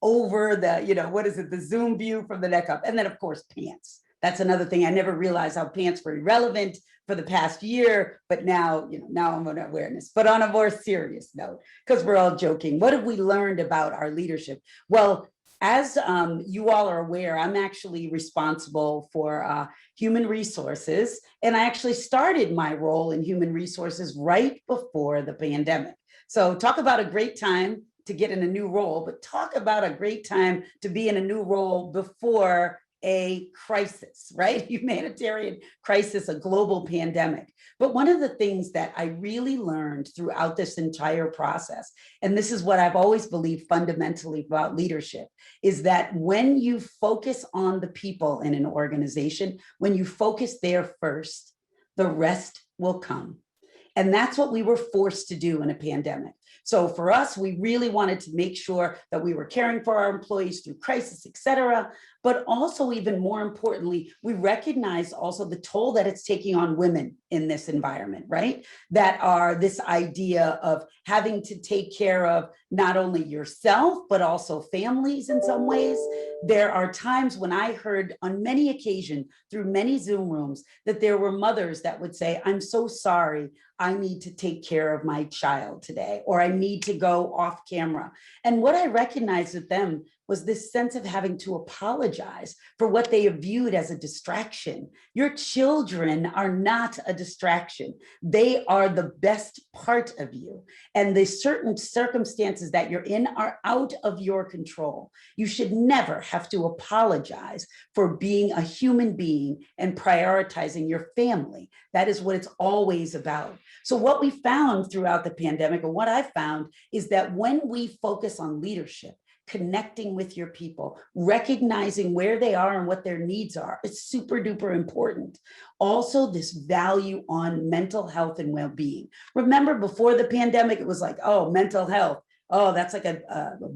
D: over the, what is it, the zoom view from the neck up. And then of course, pants. That's another thing. I never realized how pants were irrelevant for the past year, but now, now I'm on awareness. But on a more serious note, because we're all joking, what have we learned about our leadership? Well, as you all are aware, I'm actually responsible for human resources, and I actually started my role in human resources right before the pandemic. So talk about a great time to get in a new role, but talk about a great time to be in a new role before a crisis, right? Humanitarian crisis, a global pandemic. But one of the things that I really learned throughout this entire process, and this is what I've always believed fundamentally about leadership, is that when you focus on the people in an organization, when you focus there first, the rest will come. And that's what we were forced to do in a pandemic. So for us, we really wanted to make sure that we were caring for our employees through crisis, et cetera. But also, even more importantly, we recognize also the toll that it's taking on women in this environment, right? That are this idea of having to take care of not only yourself, but also families in some ways. There are times when I heard on many occasions through many Zoom rooms that there were mothers that would say, I'm so sorry, I need to take care of my child today, or I need to go off camera. And what I recognized with them was this sense of having to apologize for what they have viewed as a distraction. Your children are not a distraction. They are the best part of you. And the certain circumstances that you're in are out of your control. You should never have to apologize for being a human being and prioritizing your family. That is what it's always about. So what we found throughout the pandemic, or what I found, is that when we focus on leadership, connecting with your people, recognizing where they are and what their needs are, it's super duper important. Also, this value on mental health and well-being. Remember, before the pandemic, it was like, oh, mental health. Oh, that's like a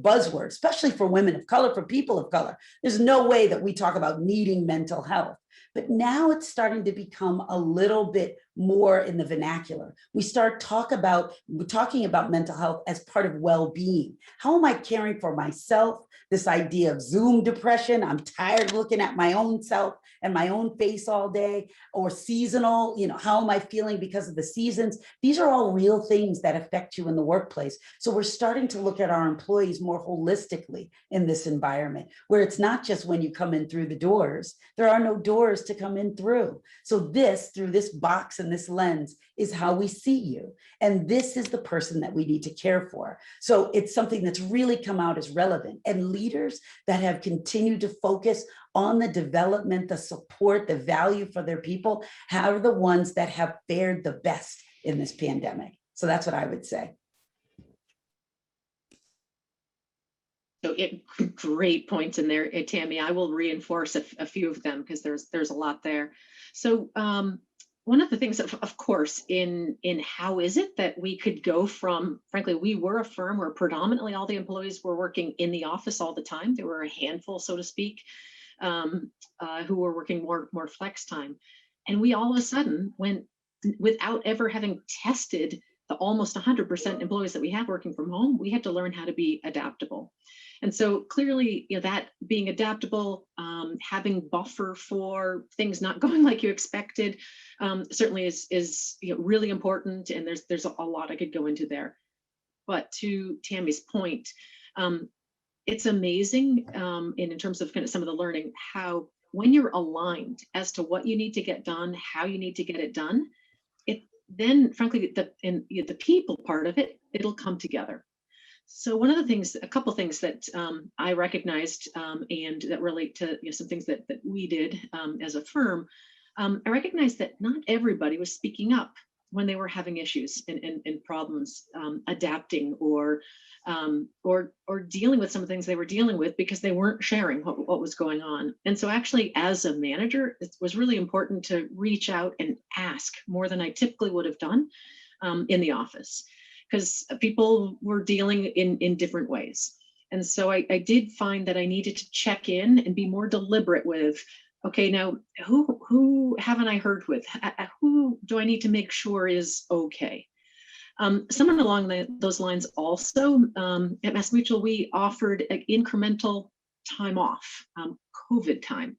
D: buzzword, especially for women of color, for people of color. There's no way that we talk about needing mental health. But now it's starting to become a little bit more in the vernacular. We start talking about mental health as part of well-being. How am I caring for myself? This idea of Zoom depression. I'm tired of looking at my own self and my own face all day, or seasonal, how am I feeling because of the seasons? These are all real things that affect you in the workplace. So we're starting to look at our employees more holistically in this environment, where it's not just when you come in through the doors. There are no doors to come in through. So through this box and this lens, is how we see you. And this is the person that we need to care for. So it's something that's really come out as relevant. And leaders that have continued to focus on the development, the support, the value for their people, are the ones that have fared the best in this pandemic. So that's what I would say.
E: So great points in there, Tammy. I will reinforce a few of them because there's a lot there. So one of the things, of course, in how is it that we could go from, frankly, we were a firm where predominantly all the employees were working in the office all the time. There were a handful, so to speak, who were working more flex time. And we all of a sudden went, without ever having tested the almost 100% employees that we have working from home, we had to learn how to be adaptable. And so clearly, that being adaptable, having buffer for things not going like you expected, certainly is really important. And there's a lot I could go into there. But to Tammy's point, it's amazing in terms of kind of some of the learning, how when you're aligned as to what you need to get done, how you need to get it done, then frankly, the people part of it, it'll come together. So one of the things, a couple things that I recognized and that relate to some things that we did as a firm, I recognized that not everybody was speaking up when they were having issues and problems, adapting or dealing with some of the things they were dealing with because they weren't sharing what was going on. And so actually, as a manager, it was really important to reach out and ask more than I typically would have done in the office, because people were dealing in different ways. And so I did find that I needed to check in and be more deliberate with, okay, now who haven't I heard with? Who do I need to make sure is okay? Someone along those lines also, at MassMutual, we offered an incremental time off, COVID time.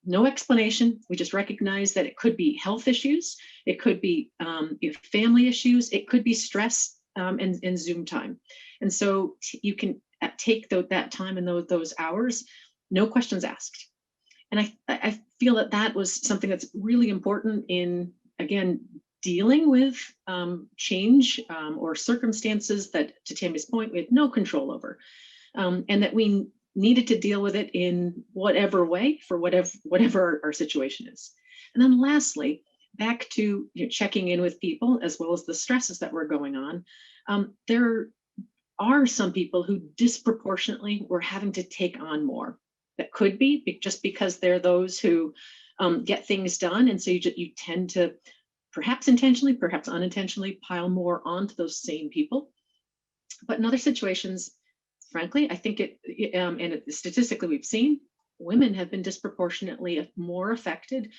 E: No explanation. We just recognized that it could be health issues, it could be family issues, it could be stress and Zoom time. And so you can take that time and those hours, no questions asked. And I feel that was something that's really important in, again, dealing with change or circumstances that, to Tammy's point, we had no control over, and that we needed to deal with it in whatever way for whatever our situation is. And then lastly, back to checking in with people as well as the stresses that were going on. There are some people who disproportionately were having to take on more. That could be just because they're those who get things done. And so you tend to, perhaps intentionally, perhaps unintentionally, pile more onto those same people. But in other situations, frankly, I think statistically we've seen women have been disproportionately more affected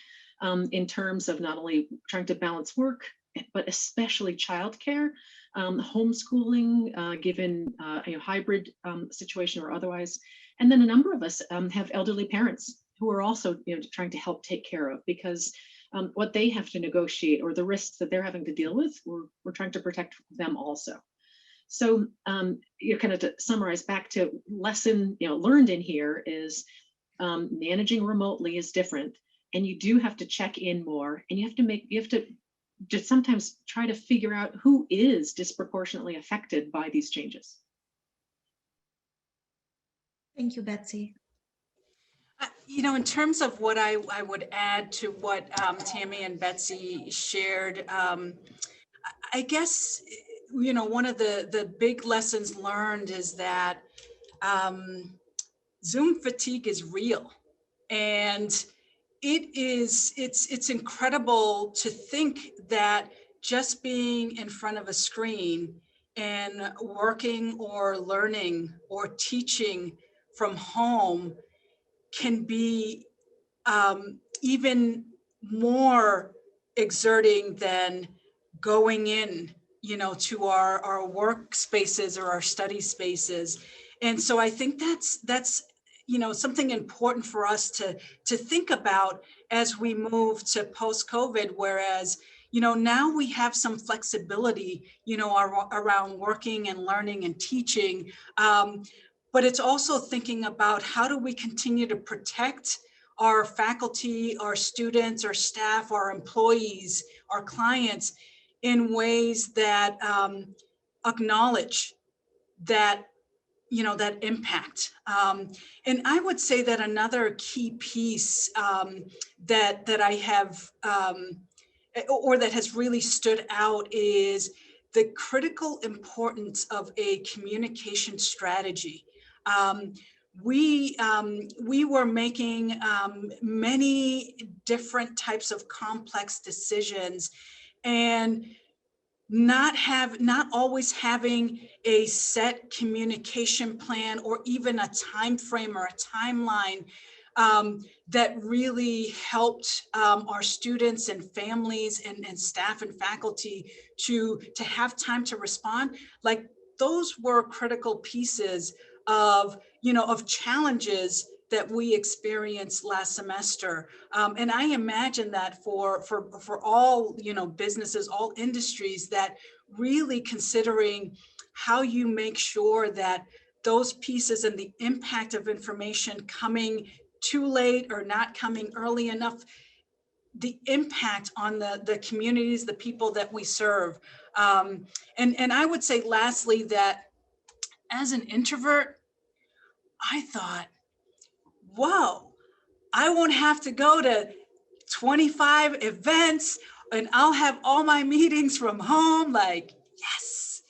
E: in terms of not only trying to balance work, but especially childcare, homeschooling, given hybrid situation or otherwise. And then a number of us have elderly parents who are also trying to help take care of, because what they have to negotiate or the risks that they're having to deal with, we're trying to protect them also. So you're kind of, to summarize back to lesson learned in here is managing remotely is different, and you do have to check in more, and you have to just sometimes try to figure out who is disproportionately affected by these changes.
C: Thank you, Betsy.
F: In terms of what I would add to what Tammy and Betsy shared, I guess, one of the big lessons learned is that Zoom fatigue is real. And it's incredible to think that just being in front of a screen and working or learning or teaching from home can be even more exerting than going in, to our workspaces or our study spaces. And so I think that's something important for us to think about as we move to post-COVID, whereas now we have some flexibility around working and learning and teaching, but it's also thinking about how do we continue to protect our faculty, our students, our staff, our employees, our clients in ways that acknowledge that that impact. And I would say that another key piece that I have, or that has really stood out, is the critical importance of a communication strategy. We were making many different types of complex decisions, and not always having a set communication plan or even a time frame or a timeline that really helped our students and families and staff and faculty to have time to respond. Like, those were critical pieces of challenges that we experienced last semester. And I imagine that for all, businesses, all industries, that really considering how you make sure that those pieces and the impact of information coming too late or not coming early enough, the impact on the communities, the people that we serve. And I would say lastly that as an introvert, I thought, whoa, I won't have to go to 25 events and I'll have all my meetings from home. Like, yes.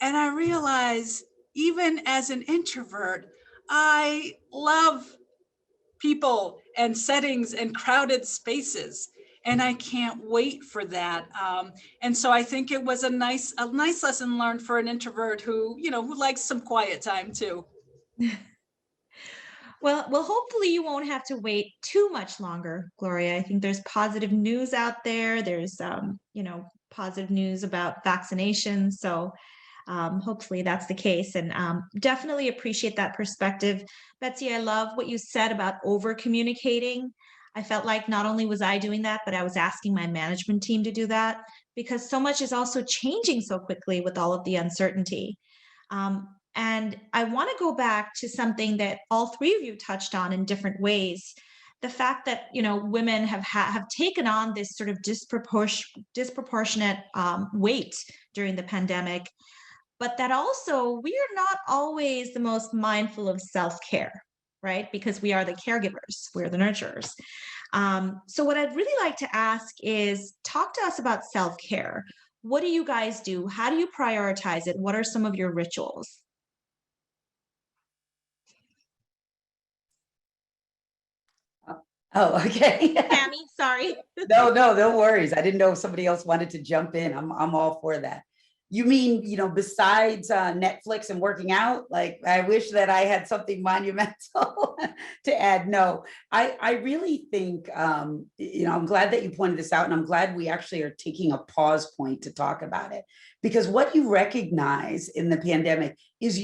F: And I realized, even as an introvert, I love people and settings and crowded spaces. And I can't wait for that. And so I think it was a nice lesson learned for an introvert who likes some quiet time too.
C: Well, hopefully you won't have to wait too much longer, Gloria. I think there's positive news out there. There's, positive news about vaccinations. So hopefully that's the case, and definitely appreciate that perspective. Betsy, I love what you said about over communicating. I felt like not only was I doing that, but I was asking my management team to do that, because so much is also changing so quickly with all of the uncertainty. And I want to go back to something that all three of you touched on in different ways. The fact that, women have taken on this sort of disproportionate weight during the pandemic, but that also we are not always the most mindful of self-care, right? Because we are the caregivers, we're the nurturers. So what I'd really like to ask is, talk to us about self-care. What do you guys do? How do you prioritize it? What are some of your rituals?
D: Oh, okay.
C: Tammy, sorry.
D: No worries. I didn't know if somebody else wanted to jump in. I'm all for that. You mean, besides Netflix and working out? Like, I wish that I had something monumental to add. No, I really think, I'm glad that you pointed this out, and I'm glad we actually are taking a pause point to talk about it. Because what you recognize in the pandemic is,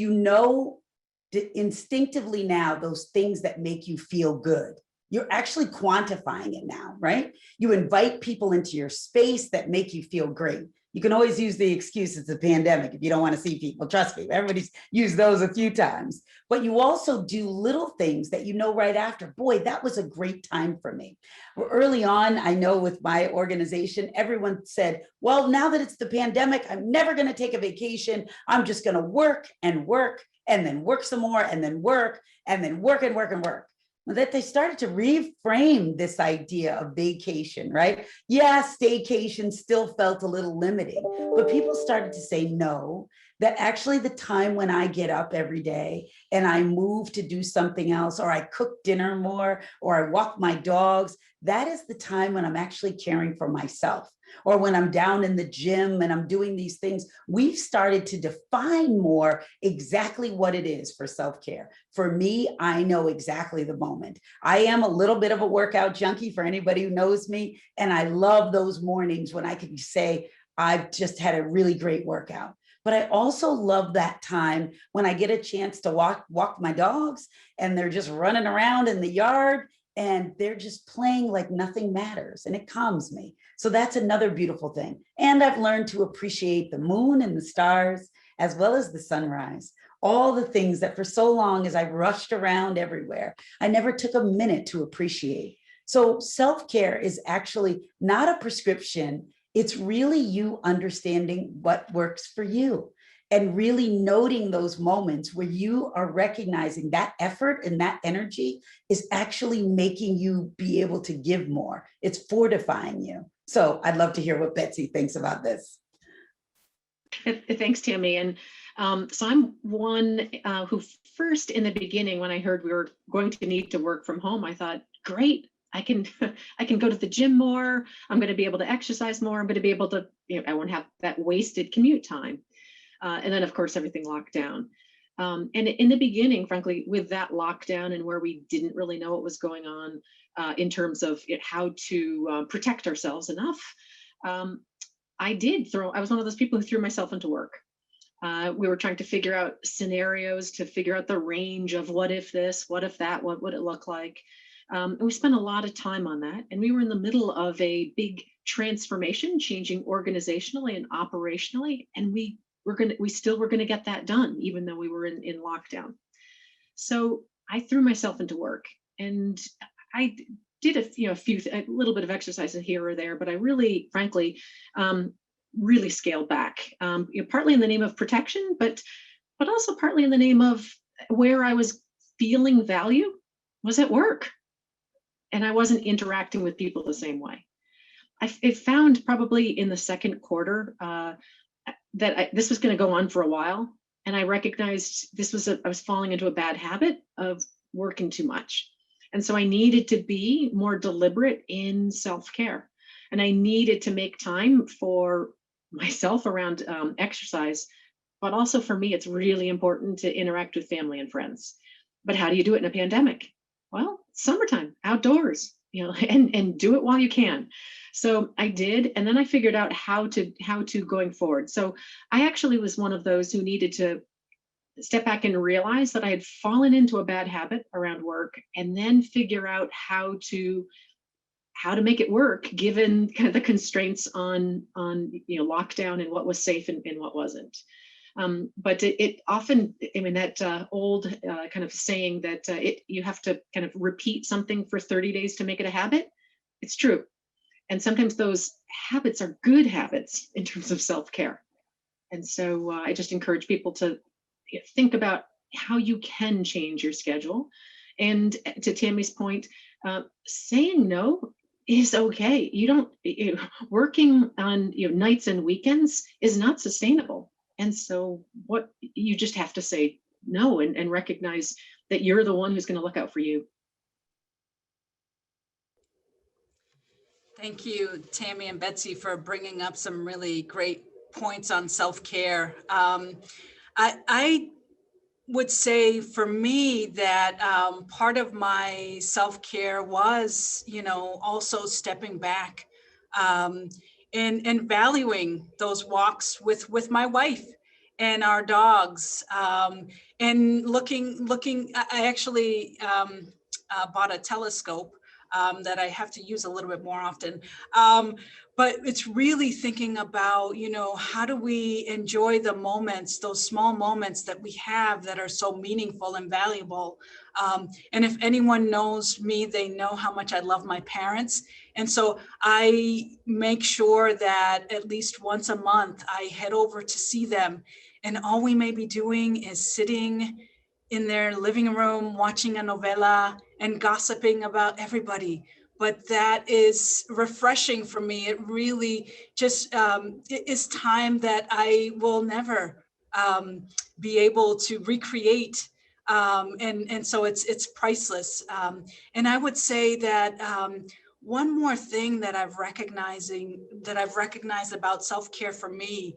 D: instinctively now, those things that make you feel good. You're actually quantifying it now, right? You invite people into your space that make you feel great. You can always use the excuse it's a pandemic if you don't want to see people. Trust me, everybody's used those a few times. But you also do little things that right after, boy, that was a great time for me. Early on, I know with my organization, everyone said, well, now that it's the pandemic, I'm never going to take a vacation. I'm just going to work and work and then work some more and then work and then work and work and work. That they started to reframe this idea of vacation, right? Yeah, staycation still felt a little limiting, but people started to say no, that actually the time when I get up every day and I move to do something else, or I cook dinner more, or I walk my dogs, that is the time when I'm actually caring for myself. Or when I'm down in the gym and I'm doing these things, we've started to define more exactly what it is for self-care. For me, I know exactly the moment. I am a little bit of a workout junkie for anybody who knows me. And I love those mornings when I can say, I've just had a really great workout. But I also love that time when I get a chance to walk my dogs and they're just running around in the yard and they're just playing like nothing matters, and it calms me. So that's another beautiful thing. And I've learned to appreciate the moon and the stars, as well as the sunrise, all the things that for so long as I rushed around everywhere, I never took a minute to appreciate. So self-care is actually not a prescription. It's really you understanding what works for you and really noting those moments where you are recognizing that effort and that energy is actually making you be able to give more. It's fortifying you. So I'd love to hear what Betsy thinks about this.
E: Thanks, Tammy. And so I'm one who first in the beginning, when I heard we were going to need to work from home, I thought, great, I can go to the gym more. I'm going to be able to exercise more. I'm going to be able to, I won't have that wasted commute time. And then, of course, everything locked down. And in the beginning, frankly, with that lockdown and where we didn't really know what was going on in terms of how to protect ourselves enough, I was one of those people who threw myself into work. We were trying to figure out scenarios, to figure out the range of what if this, what if that, what would it look like? And we spent a lot of time on that. And we were in the middle of a big transformation, changing organizationally and operationally. And we still were going to get that done, even though we were in lockdown. So I threw myself into work, and I did a little bit of exercise here or there, but I really, frankly, really scaled back, partly in the name of protection, but also partly in the name of where I was feeling value was at work, and I wasn't interacting with people the same way. I found probably in the second quarter that this was going to go on for a while, and I recognized I was falling into a bad habit of working too much. And so I needed to be more deliberate in self-care, and I needed to make time for myself around exercise, but also for me, it's really important to interact with family and friends. But how do you do it in a pandemic? Well, summertime, outdoors, and do it while you can. So I did, and then I figured out how to going forward. So I actually was one of those who needed to step back and realize that I had fallen into a bad habit around work, and then figure out how to make it work given kind of the constraints on lockdown and what was safe and what wasn't. But it often, that old kind of saying that you have to kind of repeat something for 30 days to make it a habit. It's true. And sometimes those habits are good habits in terms of self-care. And so I just encourage people to think about how you can change your schedule. And to Tammy's point, saying no is okay. Working on nights and weekends is not sustainable. And so you just have to say no and recognize that you're the one who's going to look out for you.
F: Thank you, Tammy and Betsy, for bringing up some really great points on self-care. I would say for me that part of my self-care was, also stepping back and valuing those walks with my wife and our dogs, and looking. I actually bought a telescope that I have to use a little bit more often. But it's really thinking about, how do we enjoy the moments, those small moments that we have that are so meaningful and valuable. And if anyone knows me, they know how much I love my parents. And so I make sure that at least once a month, I head over to see them. And all we may be doing is sitting in their living room, watching a novela and gossiping about everybody. But that is refreshing for me. It really just it is time that I will never be able to recreate. And so it's priceless. And I would say that one more thing that I've recognized about self-care for me,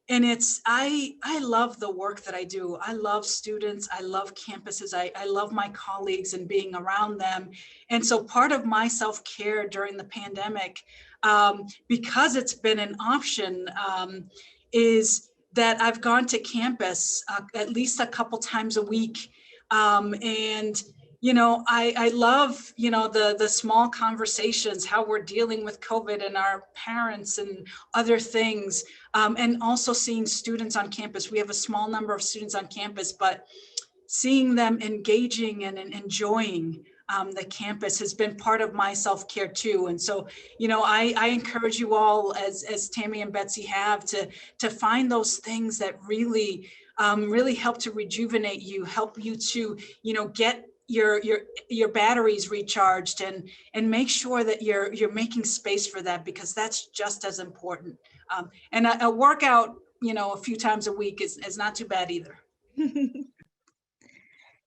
F: and it's, I love the work that I do. I love students. I love campuses. I love my colleagues and being around them. And so part of my self-care during the pandemic, because it's been an option, is that I've gone to campus at least a couple times a week. And I love, the small conversations, how we're dealing with COVID and our parents and other things. And also seeing students on campus. We have a small number of students on campus, but seeing them engaging and enjoying the campus has been part of my self-care too. And so, I encourage you all, as Tammi and Betsy have, to find those things that really, really help to rejuvenate you, help you to, get your batteries recharged, and make sure that you're making space for that, because that's just as important. And a workout, a few times a week is not too bad either.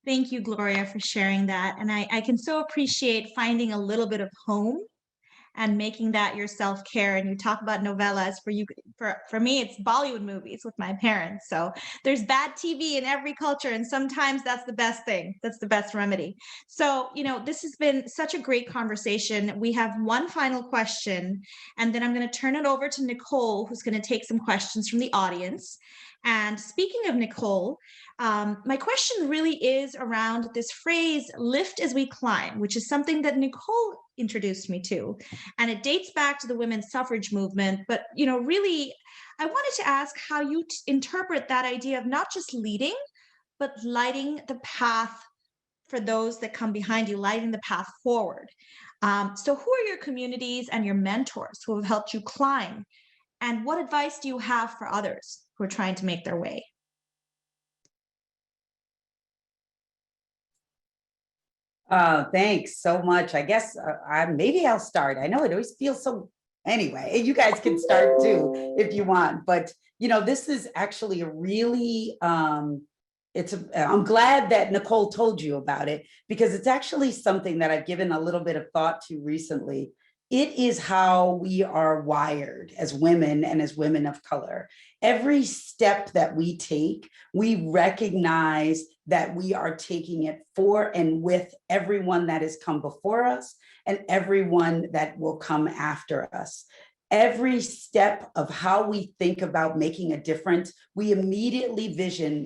C: Thank you, Gloria, for sharing that. And I can so appreciate finding a little bit of home and making that your self-care. And you talk about novellas. For me, it's Bollywood movies with my parents. So there's bad TV in every culture, and sometimes that's the best thing. That's the best remedy. So, this has been such a great conversation. We have one final question, and then I'm going to turn it over to Nicole, who's going to take some questions from the audience. And speaking of Nicole, my question really is around this phrase, lift as we climb, which is something that Nicole introduced me to. And it dates back to the women's suffrage movement. But, really, I wanted to ask how you interpret that idea of not just leading, but lighting the path for those that come behind you, lighting the path forward. So who are your communities and your mentors who have helped you climb? And what advice do you have for others who are trying to make their way?
D: Thanks so much. I guess maybe I'll start. I know it always feels so, anyway, you guys can start too if you want, but this is actually a really, I'm glad that Nicole told you about it, because it's actually something that I've given a little bit of thought to recently. It is how we are wired as women and as women of color. Every step that we take, we recognize that we are taking it for and with everyone that has come before us and everyone that will come after us. Every step of how we think about making a difference, we immediately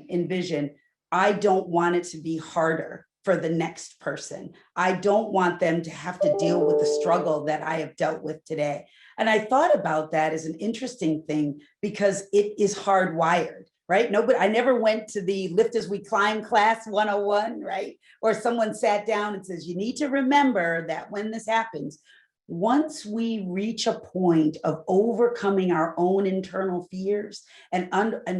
D: envision, I don't want it to be harder for the next person. I don't want them to have to deal with the struggle that I have dealt with today. And I thought about that as an interesting thing, because it is hardwired, right? I never went to the Lift as We Climb class 101, right? Or someone sat down and says, you need to remember that when this happens, once we reach a point of overcoming our own internal fears and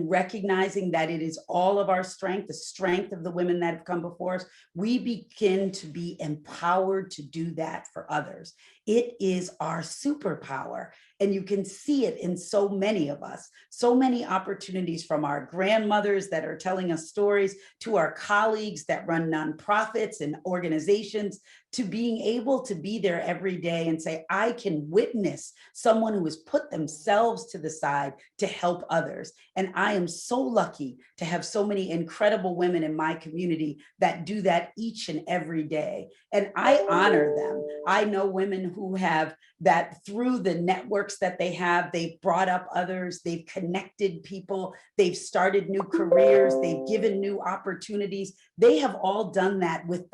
D: recognizing that it is all of our strength, the strength of the women that have come before us, we begin to be empowered to do that for others. It is our superpower. And you can see it in so many of us, so many opportunities, from our grandmothers that are telling us stories to our colleagues that run nonprofits and organizations, to being able to be there every day and say, I can witness someone who has put themselves to the side to help others. And I am so lucky to have so many incredible women in my community that do that each and every day. And I honor them. I know women who have that through the networks that they have, they've brought up others, they've connected people, they've started new careers, they've given new opportunities. They have all done that with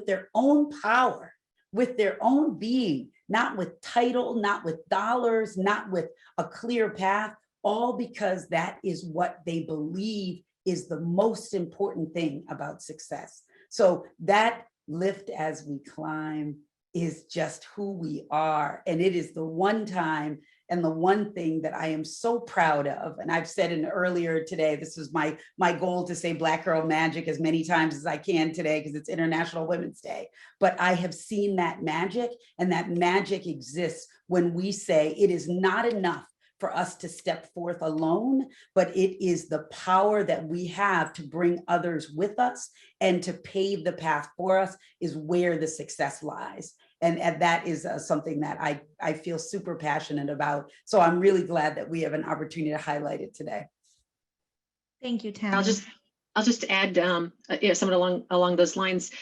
D: their own power, with their own being, not with title, not with dollars, not with a clear path, all because that is what they believe is the most important thing about success. So that lift as we climb is just who we are. And it is the one time and the one thing that I am so proud of. And I've said in earlier today, this is my goal to say Black Girl Magic as many times as I can today, because it's International Women's Day. But I have seen that magic, and that magic exists when we say it is not enough for us to step forth alone, but it is the power that we have to bring others with us and to pave the path for us is where the success lies. And that is something that I feel super passionate about. So I'm really glad that we have an opportunity to highlight it today.
C: Thank you, Tammi.
E: I'll just add something along those lines.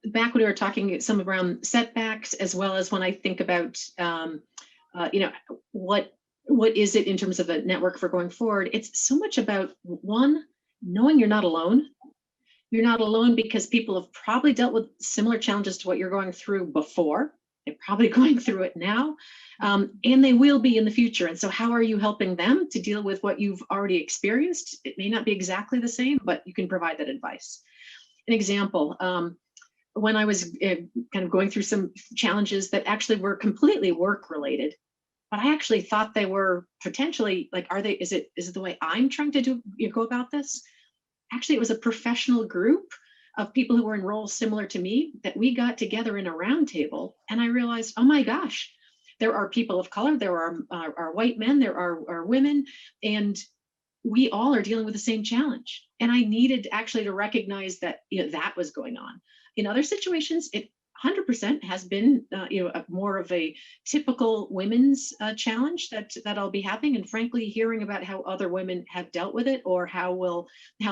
E: Back when we were talking some around setbacks, as well as when I think about what is it in terms of a network for going forward, it's so much about, one, knowing you're not alone. You're not alone because people have probably dealt with similar challenges to what you're going through before. They're probably going through it now, and they will be in the future. And so how are you helping them to deal with what you've already experienced? It may not be exactly the same, but you can provide that advice. An example, when I was kind of going through some challenges that actually were completely work related, but I actually thought they were potentially like, is it the way I'm trying to go about this? Actually, it was a professional group of people who were in roles similar to me that we got together in a roundtable, and I realized, oh my gosh, there are people of color, there are white men, there are women, and we all are dealing with the same challenge. And I needed actually to recognize that that was going on. In other situations, it 100% has been more of a typical women's challenge that I'll be having, and frankly hearing about how other women have dealt with it, or how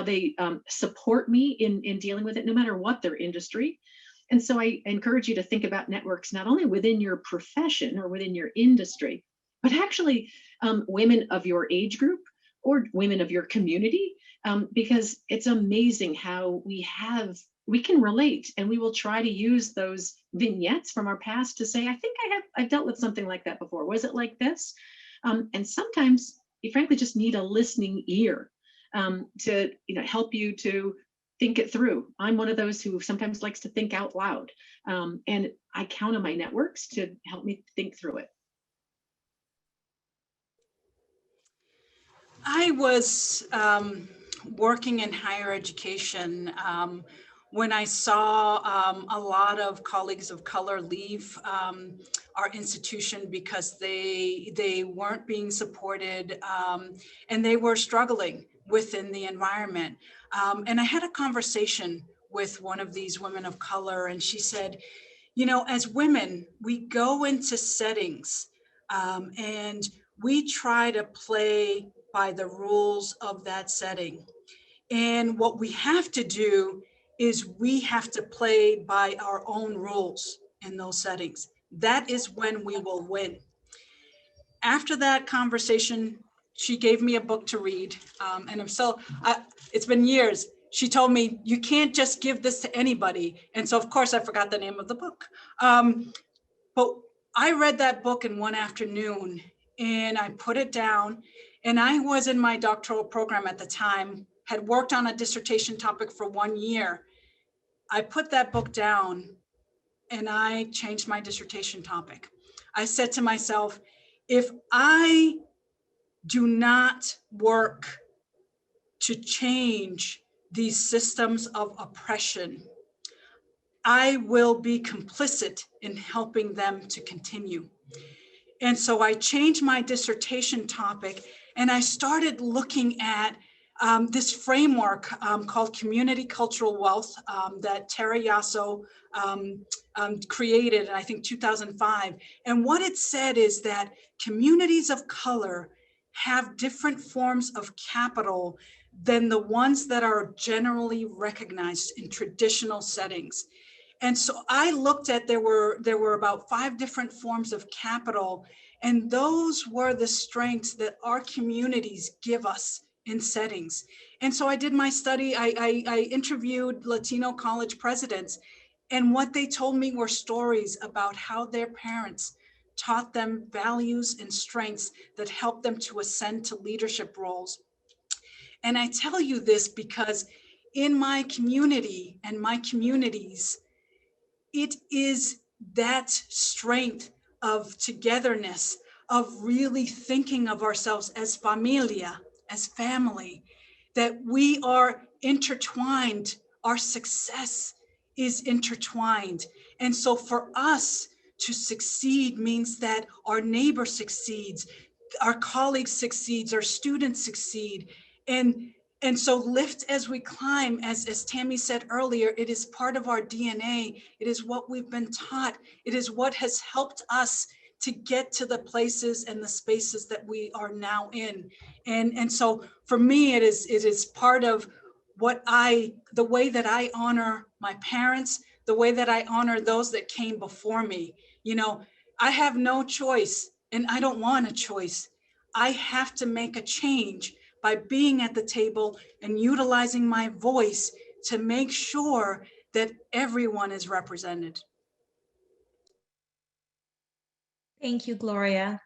E: they support me in dealing with it, no matter what their industry. And so I encourage you to think about networks not only within your profession or within your industry, but actually women of your age group or women of your community, because it's amazing how we can relate, and we will try to use those vignettes from our past to say, I think I've dealt with something like that before. Was it like this? And sometimes you frankly just need a listening ear to help you to think it through. I'm one of those who sometimes likes to think out loud, and I count on my networks to help me think through it.
F: I was working in higher education when I saw a lot of colleagues of color leave our institution because they weren't being supported and they were struggling within the environment. And I had a conversation with one of these women of color, and she said, as women, we go into settings and we try to play by the rules of that setting. And what we have to do is we have to play by our own rules in those settings. That is when we will win. After that conversation, she gave me a book to read. It's been years. She told me, you can't just give this to anybody. And so of course I forgot the name of the book. But I read that book in one afternoon and I put it down, and I was in my doctoral program at the time, had worked on a dissertation topic for 1 year. I put that book down and I changed my dissertation topic. I said to myself, if I do not work to change these systems of oppression, I will be complicit in helping them to continue. And so I changed my dissertation topic and I started looking at this framework called Community Cultural Wealth that Tara Yasso created in, I think, 2005. And what it said is that communities of color have different forms of capital than the ones that are generally recognized in traditional settings. And so I looked at, there were about 5 different forms of capital, and those were the strengths that our communities give us in settings. And so I did my study. I interviewed Latino college presidents, and what they told me were stories about how their parents taught them values and strengths that helped them to ascend to leadership roles. And I tell you this because in my community and my communities, it is that strength of togetherness, of really thinking of ourselves as familia, as family, that we are intertwined. Our success is intertwined. And so for us to succeed means that our neighbor succeeds, our colleagues succeeds, our students succeed. And so lift as we climb, as Tammy said earlier, it is part of our DNA. It is what we've been taught. It is what has helped us to get to the places and the spaces that we are now in. And so for me, it is part of the way that I honor my parents, the way that I honor those that came before me. You know, I have no choice, and I don't want a choice. I have to make a change by being at the table and utilizing my voice to make sure that everyone is represented.
C: Thank you, Gloria.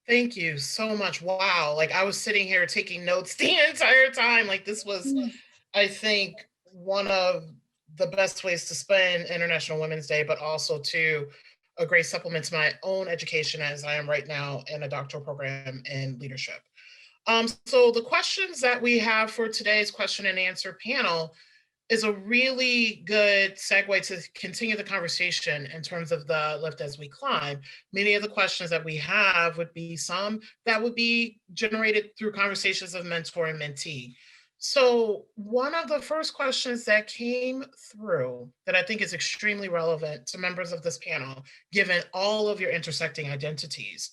A: Thank you so much. Wow. Like I was sitting here taking notes the entire time. Like this was, I think, one of the best ways to spend International Women's Day, but also to a great supplement to my own education as I am right now in a doctoral program in leadership. So the questions that we have for today's question and answer panel is a really good segue to continue the conversation in terms of the lift as we climb. Many of the questions that we have would be some that would be generated through conversations of mentor and mentee. So one of the first questions that came through that I think is extremely relevant to members of this panel, given all of your intersecting identities.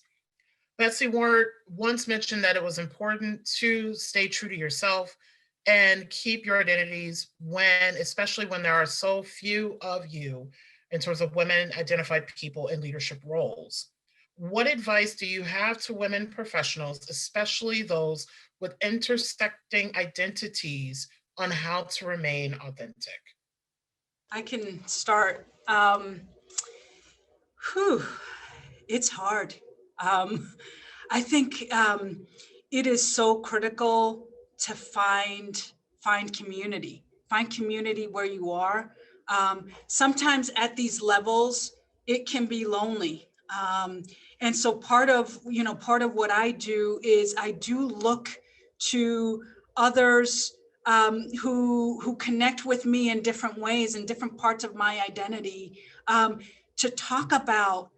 A: Betsy Ward once mentioned that it was important to stay true to yourself and keep your identities especially when there are so few of you in terms of women identified people in leadership roles. What advice do you have to women professionals, especially those with intersecting identities, on how to remain authentic?
F: I can start. It's hard. I think it is so critical to find community where you are. Sometimes at these levels, it can be lonely. And so part of what I do is I do look to others who connect with me in different ways, in different parts of my identity, to talk about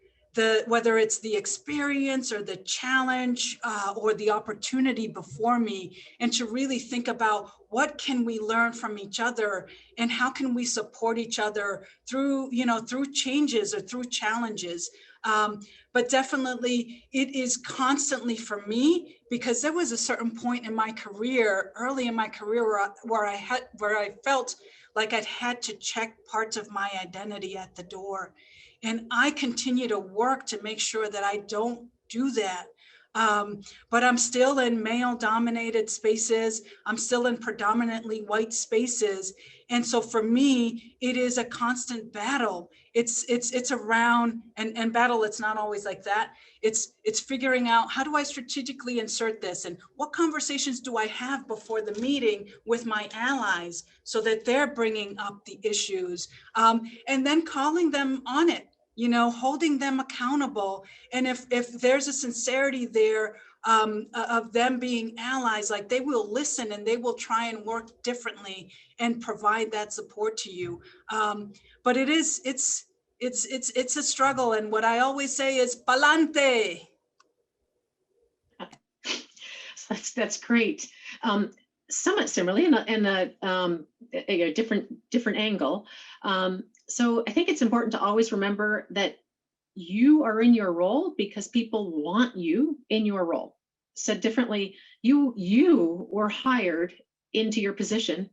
F: whether it's the experience or the challenge or the opportunity before me, and to really think about what can we learn from each other and how can we support each other through changes or through challenges. But definitely it is constantly for me, because there was a certain point in my career, early in my career, where I felt like I'd had to check parts of my identity at the door. And I continue to work to make sure that I don't do that. But I'm still in male-dominated spaces. I'm still in predominantly white spaces. And so for me, it is a constant battle. It's around, and battle, it's not always like that. It's figuring out, how do I strategically insert this? And what conversations do I have before the meeting with my allies so that they're bringing up the issues? And then calling them on it. Holding them accountable. And if there's a sincerity there of them being allies, like they will listen and they will try and work differently and provide that support to you. But it's a struggle. And what I always say is pa'lante.
E: That's great. Somewhat similarly, in a different angle. So I think it's important to always remember that you are in your role because people want you in your role. Said differently, you were hired into your position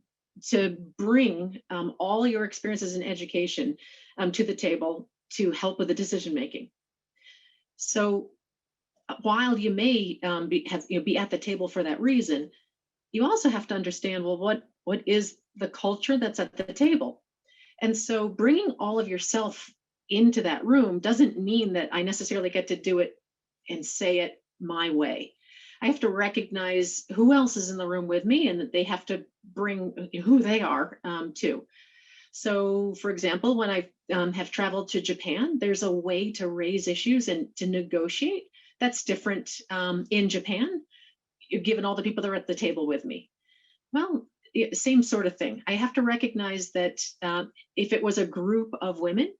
E: to bring all your experiences in education to the table to help with the decision making. So while you may be at the table for that reason, you also have to understand, well, what is the culture that's at the table? And so bringing all of yourself into that room doesn't mean that I necessarily get to do it and say it my way. I have to recognize who else is in the room with me and that they have to bring who they are too. So for example, when I have traveled to Japan, there's a way to raise issues and to negotiate that's different in Japan, given all the people that are at the table with me. Well, same sort of thing. I have to recognize that if it was a group of women,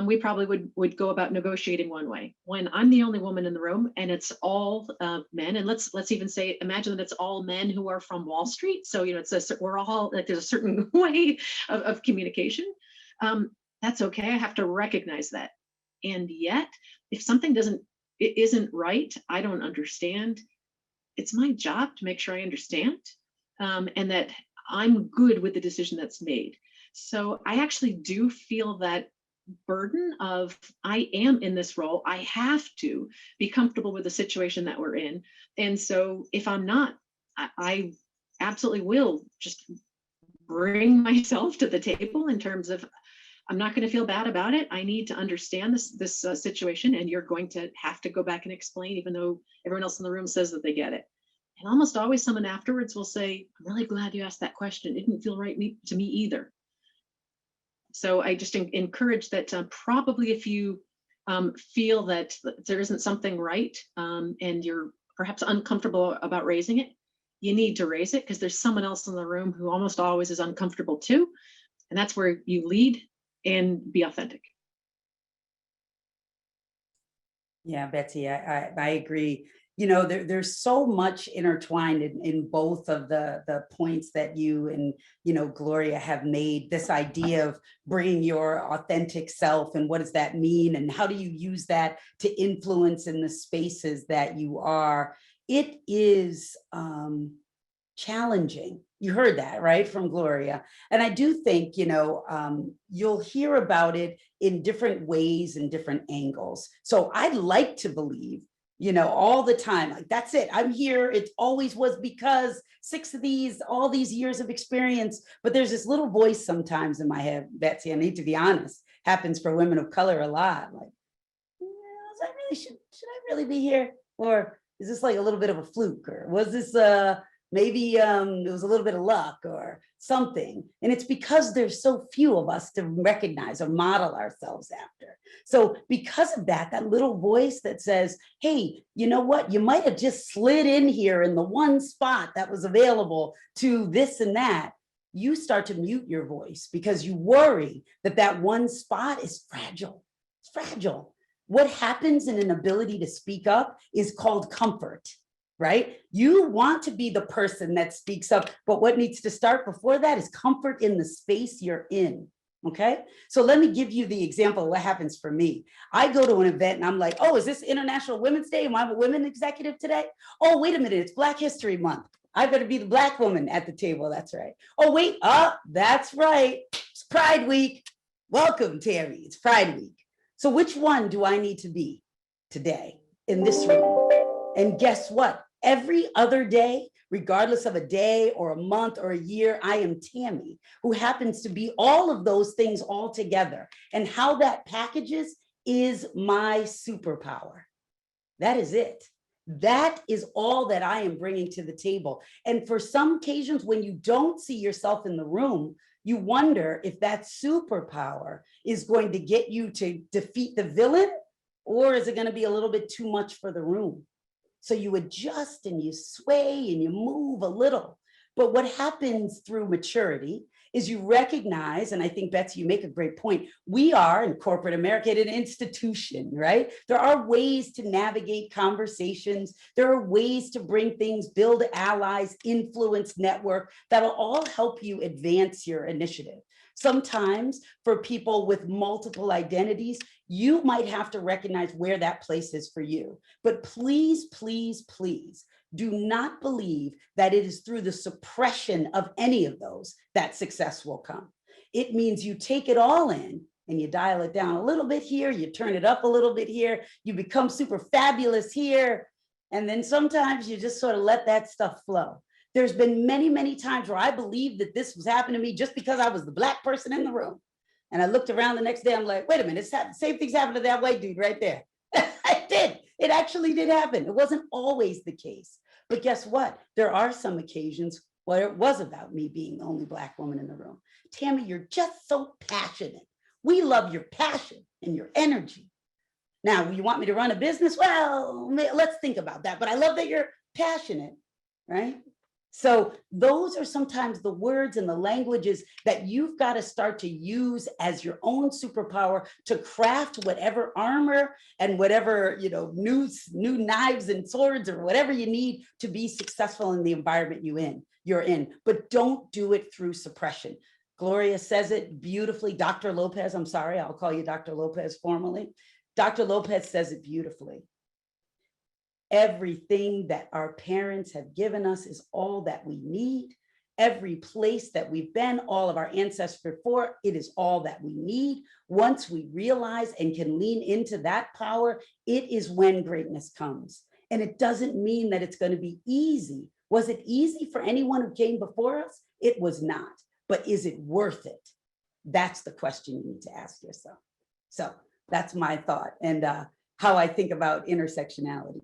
E: we probably would go about negotiating one way. When I'm the only woman in the room and it's all men, and let's even say, imagine that it's all men who are from Wall Street. So we're all like there's a certain way of communication. That's okay. I have to recognize that. And yet, if something isn't right, I don't understand. It's my job to make sure I understand and that I'm good with the decision that's made. So I actually do feel that burden of I am in this role. I have to be comfortable with the situation that we're in. And so if I'm not, I absolutely will just bring myself to the table in terms of I'm not going to feel bad about it. I need to understand this situation, and you're going to have to go back and explain, even though everyone else in the room says that they get it. And almost always someone afterwards will say, I'm really glad you asked that question. It didn't feel right to me either. So I just encourage that probably if you feel that there isn't something right and you're perhaps uncomfortable about raising it, you need to raise it because there's someone else in the room who almost always is uncomfortable too. And that's where you lead and be authentic.
D: Yeah, Betsy, I agree. There's so much intertwined in both of the points that you and, Gloria have made. This idea of bringing your authentic self and what does that mean? And how do you use that to influence in the spaces that you are? It is challenging. You heard that, right, from Gloria. And I do think, you'll hear about it in different ways and different angles. So I'd like to believe, all the time, like, that's it. I'm here. It always was because all these years of experience. But there's this little voice sometimes in my head, Betsy, I need to be honest, happens for women of color a lot. Like, should I really be here? Or is this like a little bit of a fluke? Or was this maybe it was a little bit of luck or something? And it's because there's so few of us to recognize or model ourselves after. So because of that little voice that says, hey, you know what? You might have just slid in here in the one spot that was available to this and that. You start to mute your voice because you worry that one spot is fragile. It's fragile. What happens in an ability to speak up is called comfort. Right? You want to be the person that speaks up, but what needs to start before that is comfort in the space you're in. Okay. So let me give you the example of what happens for me. I go to an event and I'm like, oh, is this International Women's Day? Am I a women executive today? Oh, wait a minute. It's Black History Month. I better be the Black woman at the table. That's right. Oh, wait. That's right. It's Pride Week. Welcome, Tammi. It's Pride Week. So which one do I need to be today in this room? And guess what? Every other day, regardless of a day or a month or a year, I am Tammi, who happens to be all of those things all together. And how that packages is my superpower. That is it. That is all that I am bringing to the table. And for some occasions, when you don't see yourself in the room, you wonder if that superpower is going to get you to defeat the villain, or is it going to be a little bit too much for the room? So you adjust and you sway and you move a little. But what happens through maturity is you recognize, and I think, Betsy, you make a great point, we are in corporate America an institution, right? There are ways to navigate conversations. There are ways to bring things, build allies, influence network that'll all help you advance your initiative. Sometimes for people with multiple identities, you might have to recognize where that place is for you. But please, please, please, do not believe that it is through the suppression of any of those that success will come. It means you take it all in and you dial it down a little bit here, you turn it up a little bit here, you become super fabulous here, and then sometimes you just sort of let that stuff flow. There's been many, many times where I believed that this was happening to me just because I was the Black person in the room. And I looked around the next day, I'm like, wait a minute, same thing's happened to that white dude right there. It did. It actually did happen. It wasn't always the case. But guess what? There are some occasions where it was about me being the only Black woman in the room. Tammi, you're just so passionate. We love your passion and your energy. Now, you want me to run a business? Well, let's think about that. But I love that you're passionate, right? So those are sometimes the words and the languages that you've got to start to use as your own superpower to craft whatever armor and whatever, new knives and swords or whatever you need to be successful in the environment you're in. But don't do it through suppression. Gloria says it beautifully. Dr. Lopez, I'm sorry, I'll call you Dr. Lopez formally. Dr. Lopez says it beautifully. Everything that our parents have given us is all that we need. Every place that we've been, all of our ancestors before, it is all that we need. Once we realize and can lean into that power, it is when greatness comes. And it doesn't mean that it's going to be easy. Was it easy for anyone who came before us? It was not. But is it worth it? That's the question you need to ask yourself. So that's my thought and how I think about intersectionality.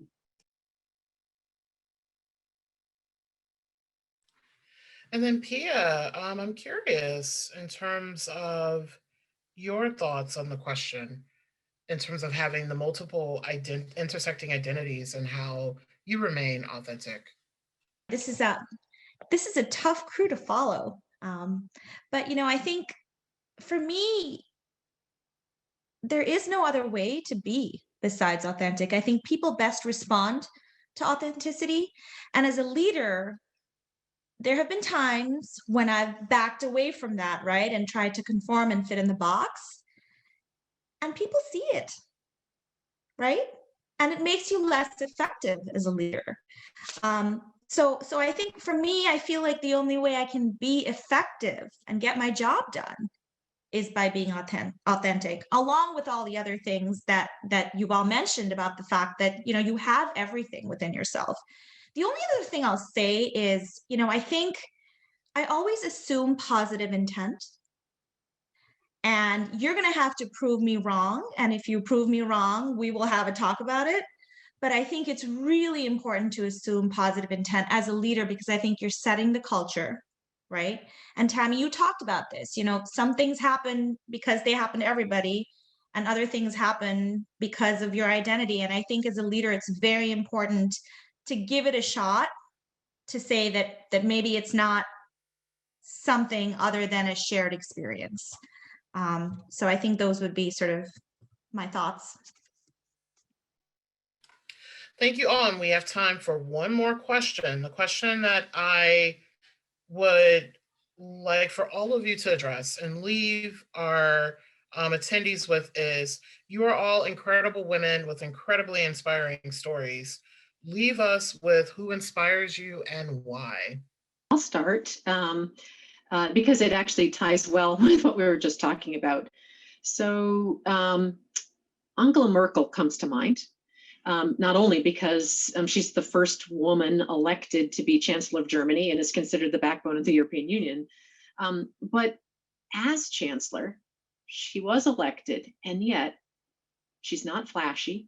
A: And then Pia, I'm curious in terms of your thoughts on the question, in terms of having the multiple intersecting identities and how you remain authentic.
C: This is a tough crew to follow. But I think for me, there is no other way to be besides authentic. I think people best respond to authenticity. And as a leader, there have been times when I've backed away from that, right? And tried to conform and fit in the box. And people see it, right? And it makes you less effective as a leader. So I think for me, I feel like the only way I can be effective and get my job done is by being authentic, along with all the other things that you've all mentioned about the fact that, you have everything within yourself. The only other thing I'll say is, I think I always assume positive intent. And you're going to have to prove me wrong. And if you prove me wrong, we will have a talk about it. But I think it's really important to assume positive intent as a leader, because I think you're setting the culture, right? And Tammi, you talked about this. Some things happen because they happen to everybody, and other things happen because of your identity. And I think as a leader, it's very important to give it a shot, to say that maybe it's not something other than a shared experience. So I think those would be sort of my thoughts.
A: Thank you all. And we have time for one more question. The question that I would like for all of you to address and leave our attendees with is, you are all incredible women with incredibly inspiring stories. Leave us with who inspires you and why.
E: I'll start because it actually ties well with what we were just talking about. So Angela Merkel comes to mind, not only because she's the first woman elected to be Chancellor of Germany and is considered the backbone of the European Union, but as Chancellor, she was elected, and yet she's not flashy.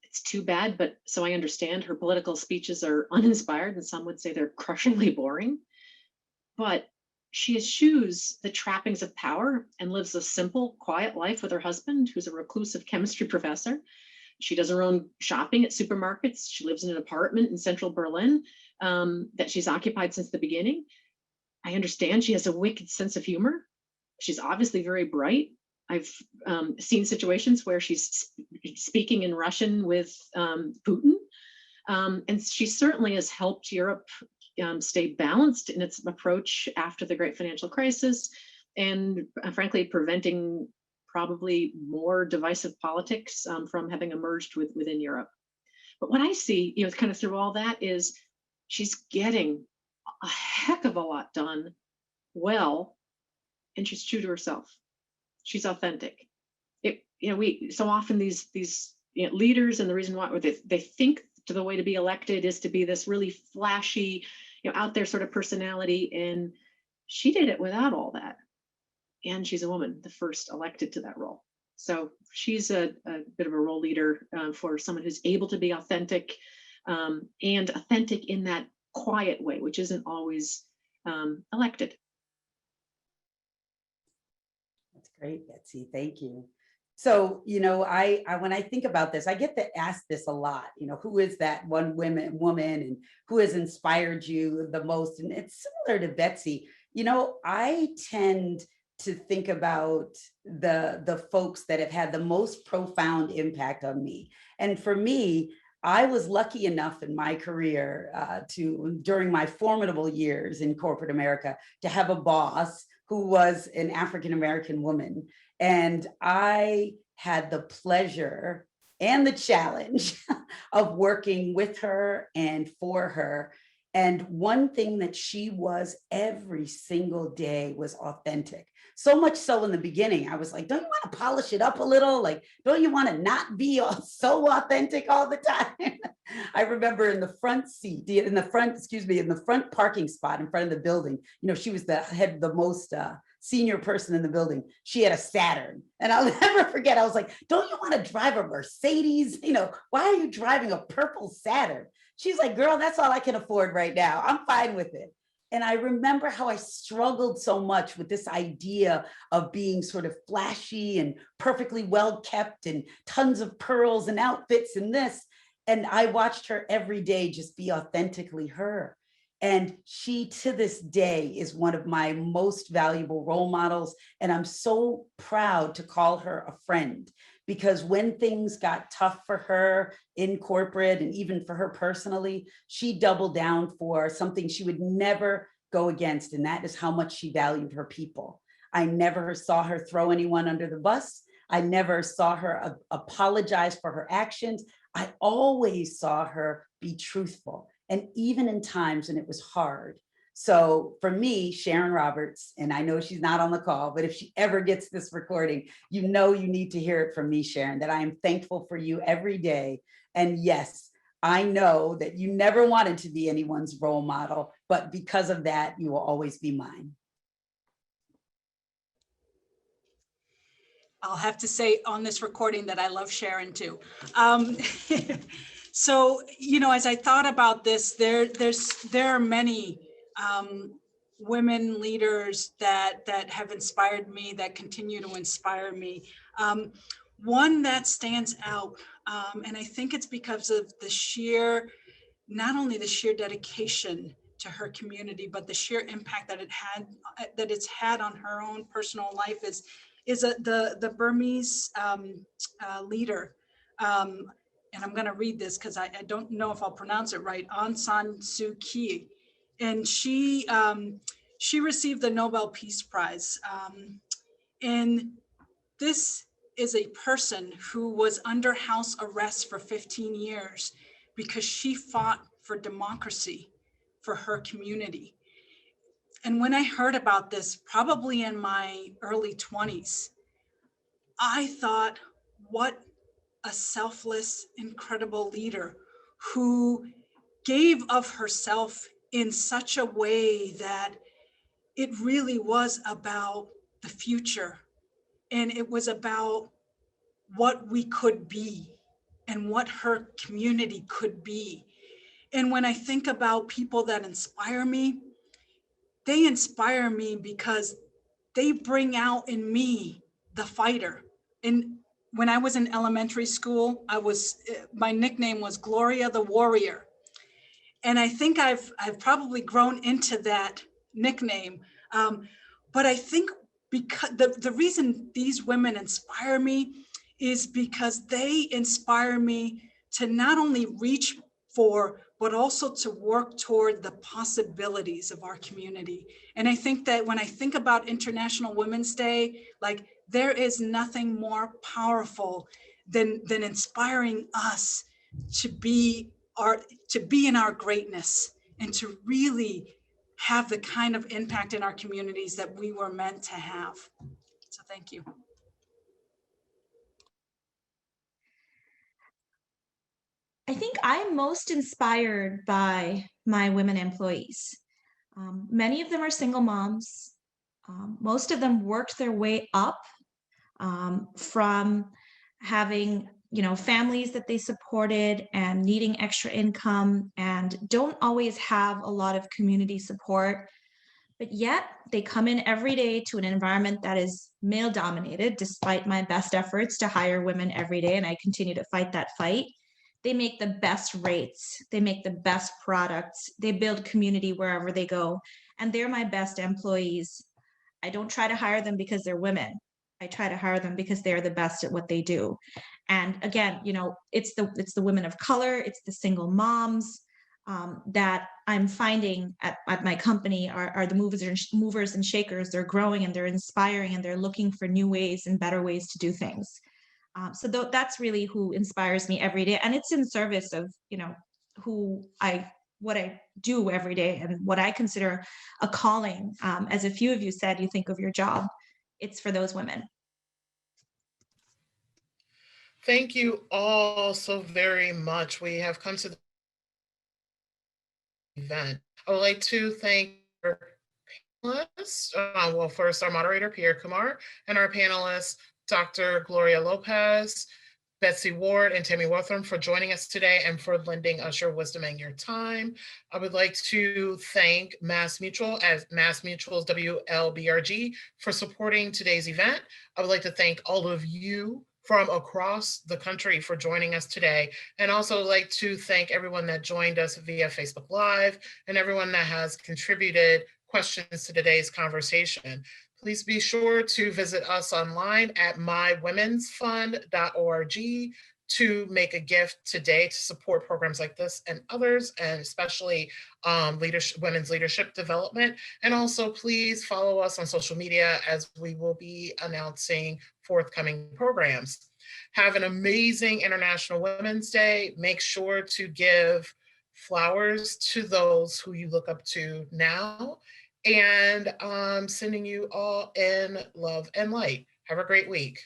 E: It's too bad, but so I understand her political speeches are uninspired, and some would say they're crushingly boring. But she eschews the trappings of power and lives a simple, quiet life with her husband, who's a reclusive chemistry professor. She does her own shopping at supermarkets. She lives in an apartment in central Berlin that she's occupied since the beginning. I understand she has a wicked sense of humor. She's obviously very bright. I've seen situations where she's speaking in Russian with Putin. And she certainly has helped Europe stay balanced in its approach after the great financial crisis, and frankly, preventing probably more divisive politics from having emerged within Europe. But what I see, kind of through all that is she's getting a heck of a lot done well, and she's true to herself. She's authentic. We so often these leaders, and the reason why they think the way to be elected is to be this really flashy, out there sort of personality, and she did it without all that. And she's a woman, the first elected to that role. So she's a bit of a role leader for someone who's able to be authentic, and authentic in that quiet way, which isn't always elected.
D: That's great, Betsy. Thank you. So, I when I think about this, I get to ask this a lot, who is that one woman and who has inspired you the most? And it's similar to Betsy. I tend to think about the folks that have had the most profound impact on me. And for me, I was lucky enough in my career during my formidable years in corporate America, to have a boss who was an African-American woman. And I had the pleasure and the challenge of working with her and for her. And one thing that she was every single day was authentic. So much so in the beginning, I was like, don't you want to polish it up a little? Like, don't you want to not be so authentic all the time? I remember in the front parking spot in front of the building, she was the most senior person in the building. She had a Saturn. And I'll never forget, I was like, don't you want to drive a Mercedes? Why are you driving a purple Saturn? She's like, girl, that's all I can afford right now. I'm fine with it. And I remember how I struggled so much with this idea of being sort of flashy and perfectly well kept and tons of pearls and outfits and this. And I watched her every day just be authentically her. And she, to this day, is one of my most valuable role models. And I'm so proud to call her a friend, because when things got tough for her in corporate and even for her personally, she doubled down for something she would never go against. And that is how much she valued her people. I never saw her throw anyone under the bus. I never saw her apologize for her actions. I always saw her be truthful. And even in times when it was hard. So for me, Sharon Roberts, and I know she's not on the call, but if she ever gets this recording, you need to hear it from me, Sharon, that I am thankful for you every day. And yes, I know that you never wanted to be anyone's role model, but because of that, you will always be mine.
F: I'll have to say on this recording that I love Sharon too. So, as I thought about this, there are many women leaders that have inspired me, that continue to inspire me. One that stands out, and I think it's because of not only the sheer dedication to her community, but the sheer impact that it's had on her own personal life is the Burmese leader. And I'm going to read this because I don't know if I'll pronounce it right, Aung San Suu Kyi. And she received the Nobel Peace Prize. And this is a person who was under house arrest for 15 years because she fought for democracy for her community. And when I heard about this, probably in my early 20s, I thought, what a selfless, incredible leader who gave of herself in such a way that it really was about the future. And it was about what we could be and what her community could be. And when I think about people that inspire me, they inspire me because they bring out in me the fighter. And when I was in elementary school, my nickname was Gloria the Warrior. And I think I've probably grown into that nickname. But I think because the reason these women inspire me is because they inspire me to not only reach for, but also to work toward the possibilities of our community. And I think that when I think about International Women's Day, like there is nothing more powerful than inspiring us to be in our greatness and to really have the kind of impact in our communities that we were meant to have. So thank you.
C: I think I'm most inspired by my women employees. Many of them are single moms. Most of them worked their way up from having, families that they supported and needing extra income and don't always have a lot of community support. But yet they come in every day to an environment that is male dominated, despite my best efforts to hire women every day. And I continue to fight that fight. They make the best rates. They make the best products. They build community wherever they go. And they're my best employees. I don't try to hire them because they're women. I try to hire them because they're the best at what they do. And again, it's the women of color, it's the single moms that I'm finding at my company are the movers and shakers. They're growing and they're inspiring and they're looking for new ways and better ways to do things. So that's really who inspires me every day, and it's in service of what I do every day and what I consider a calling. As a few of you said, you think of your job, it's for those women.
A: Thank you all so very much. We have come to the event. I would like to thank our panelists. Well, first our moderator, Pia Kumar, and our panelists, Dr. Gloria Lopez, Betsy Ward, and Tammi Wortham for joining us today and for lending us your wisdom and your time. I would like to thank MassMutual as MassMutual's WLBRG for supporting today's event. I would like to thank all of you from across the country for joining us today. And also like to thank everyone that joined us via Facebook Live and everyone that has contributed questions to today's conversation. Please be sure to visit us online at mywomensfund.org to make a gift today to support programs like this and others, and especially women's leadership development. And also please follow us on social media as we will be announcing forthcoming programs. Have an amazing International Women's Day. Make sure to give flowers to those who you look up to now. And sending you all in love and light. Have a great week.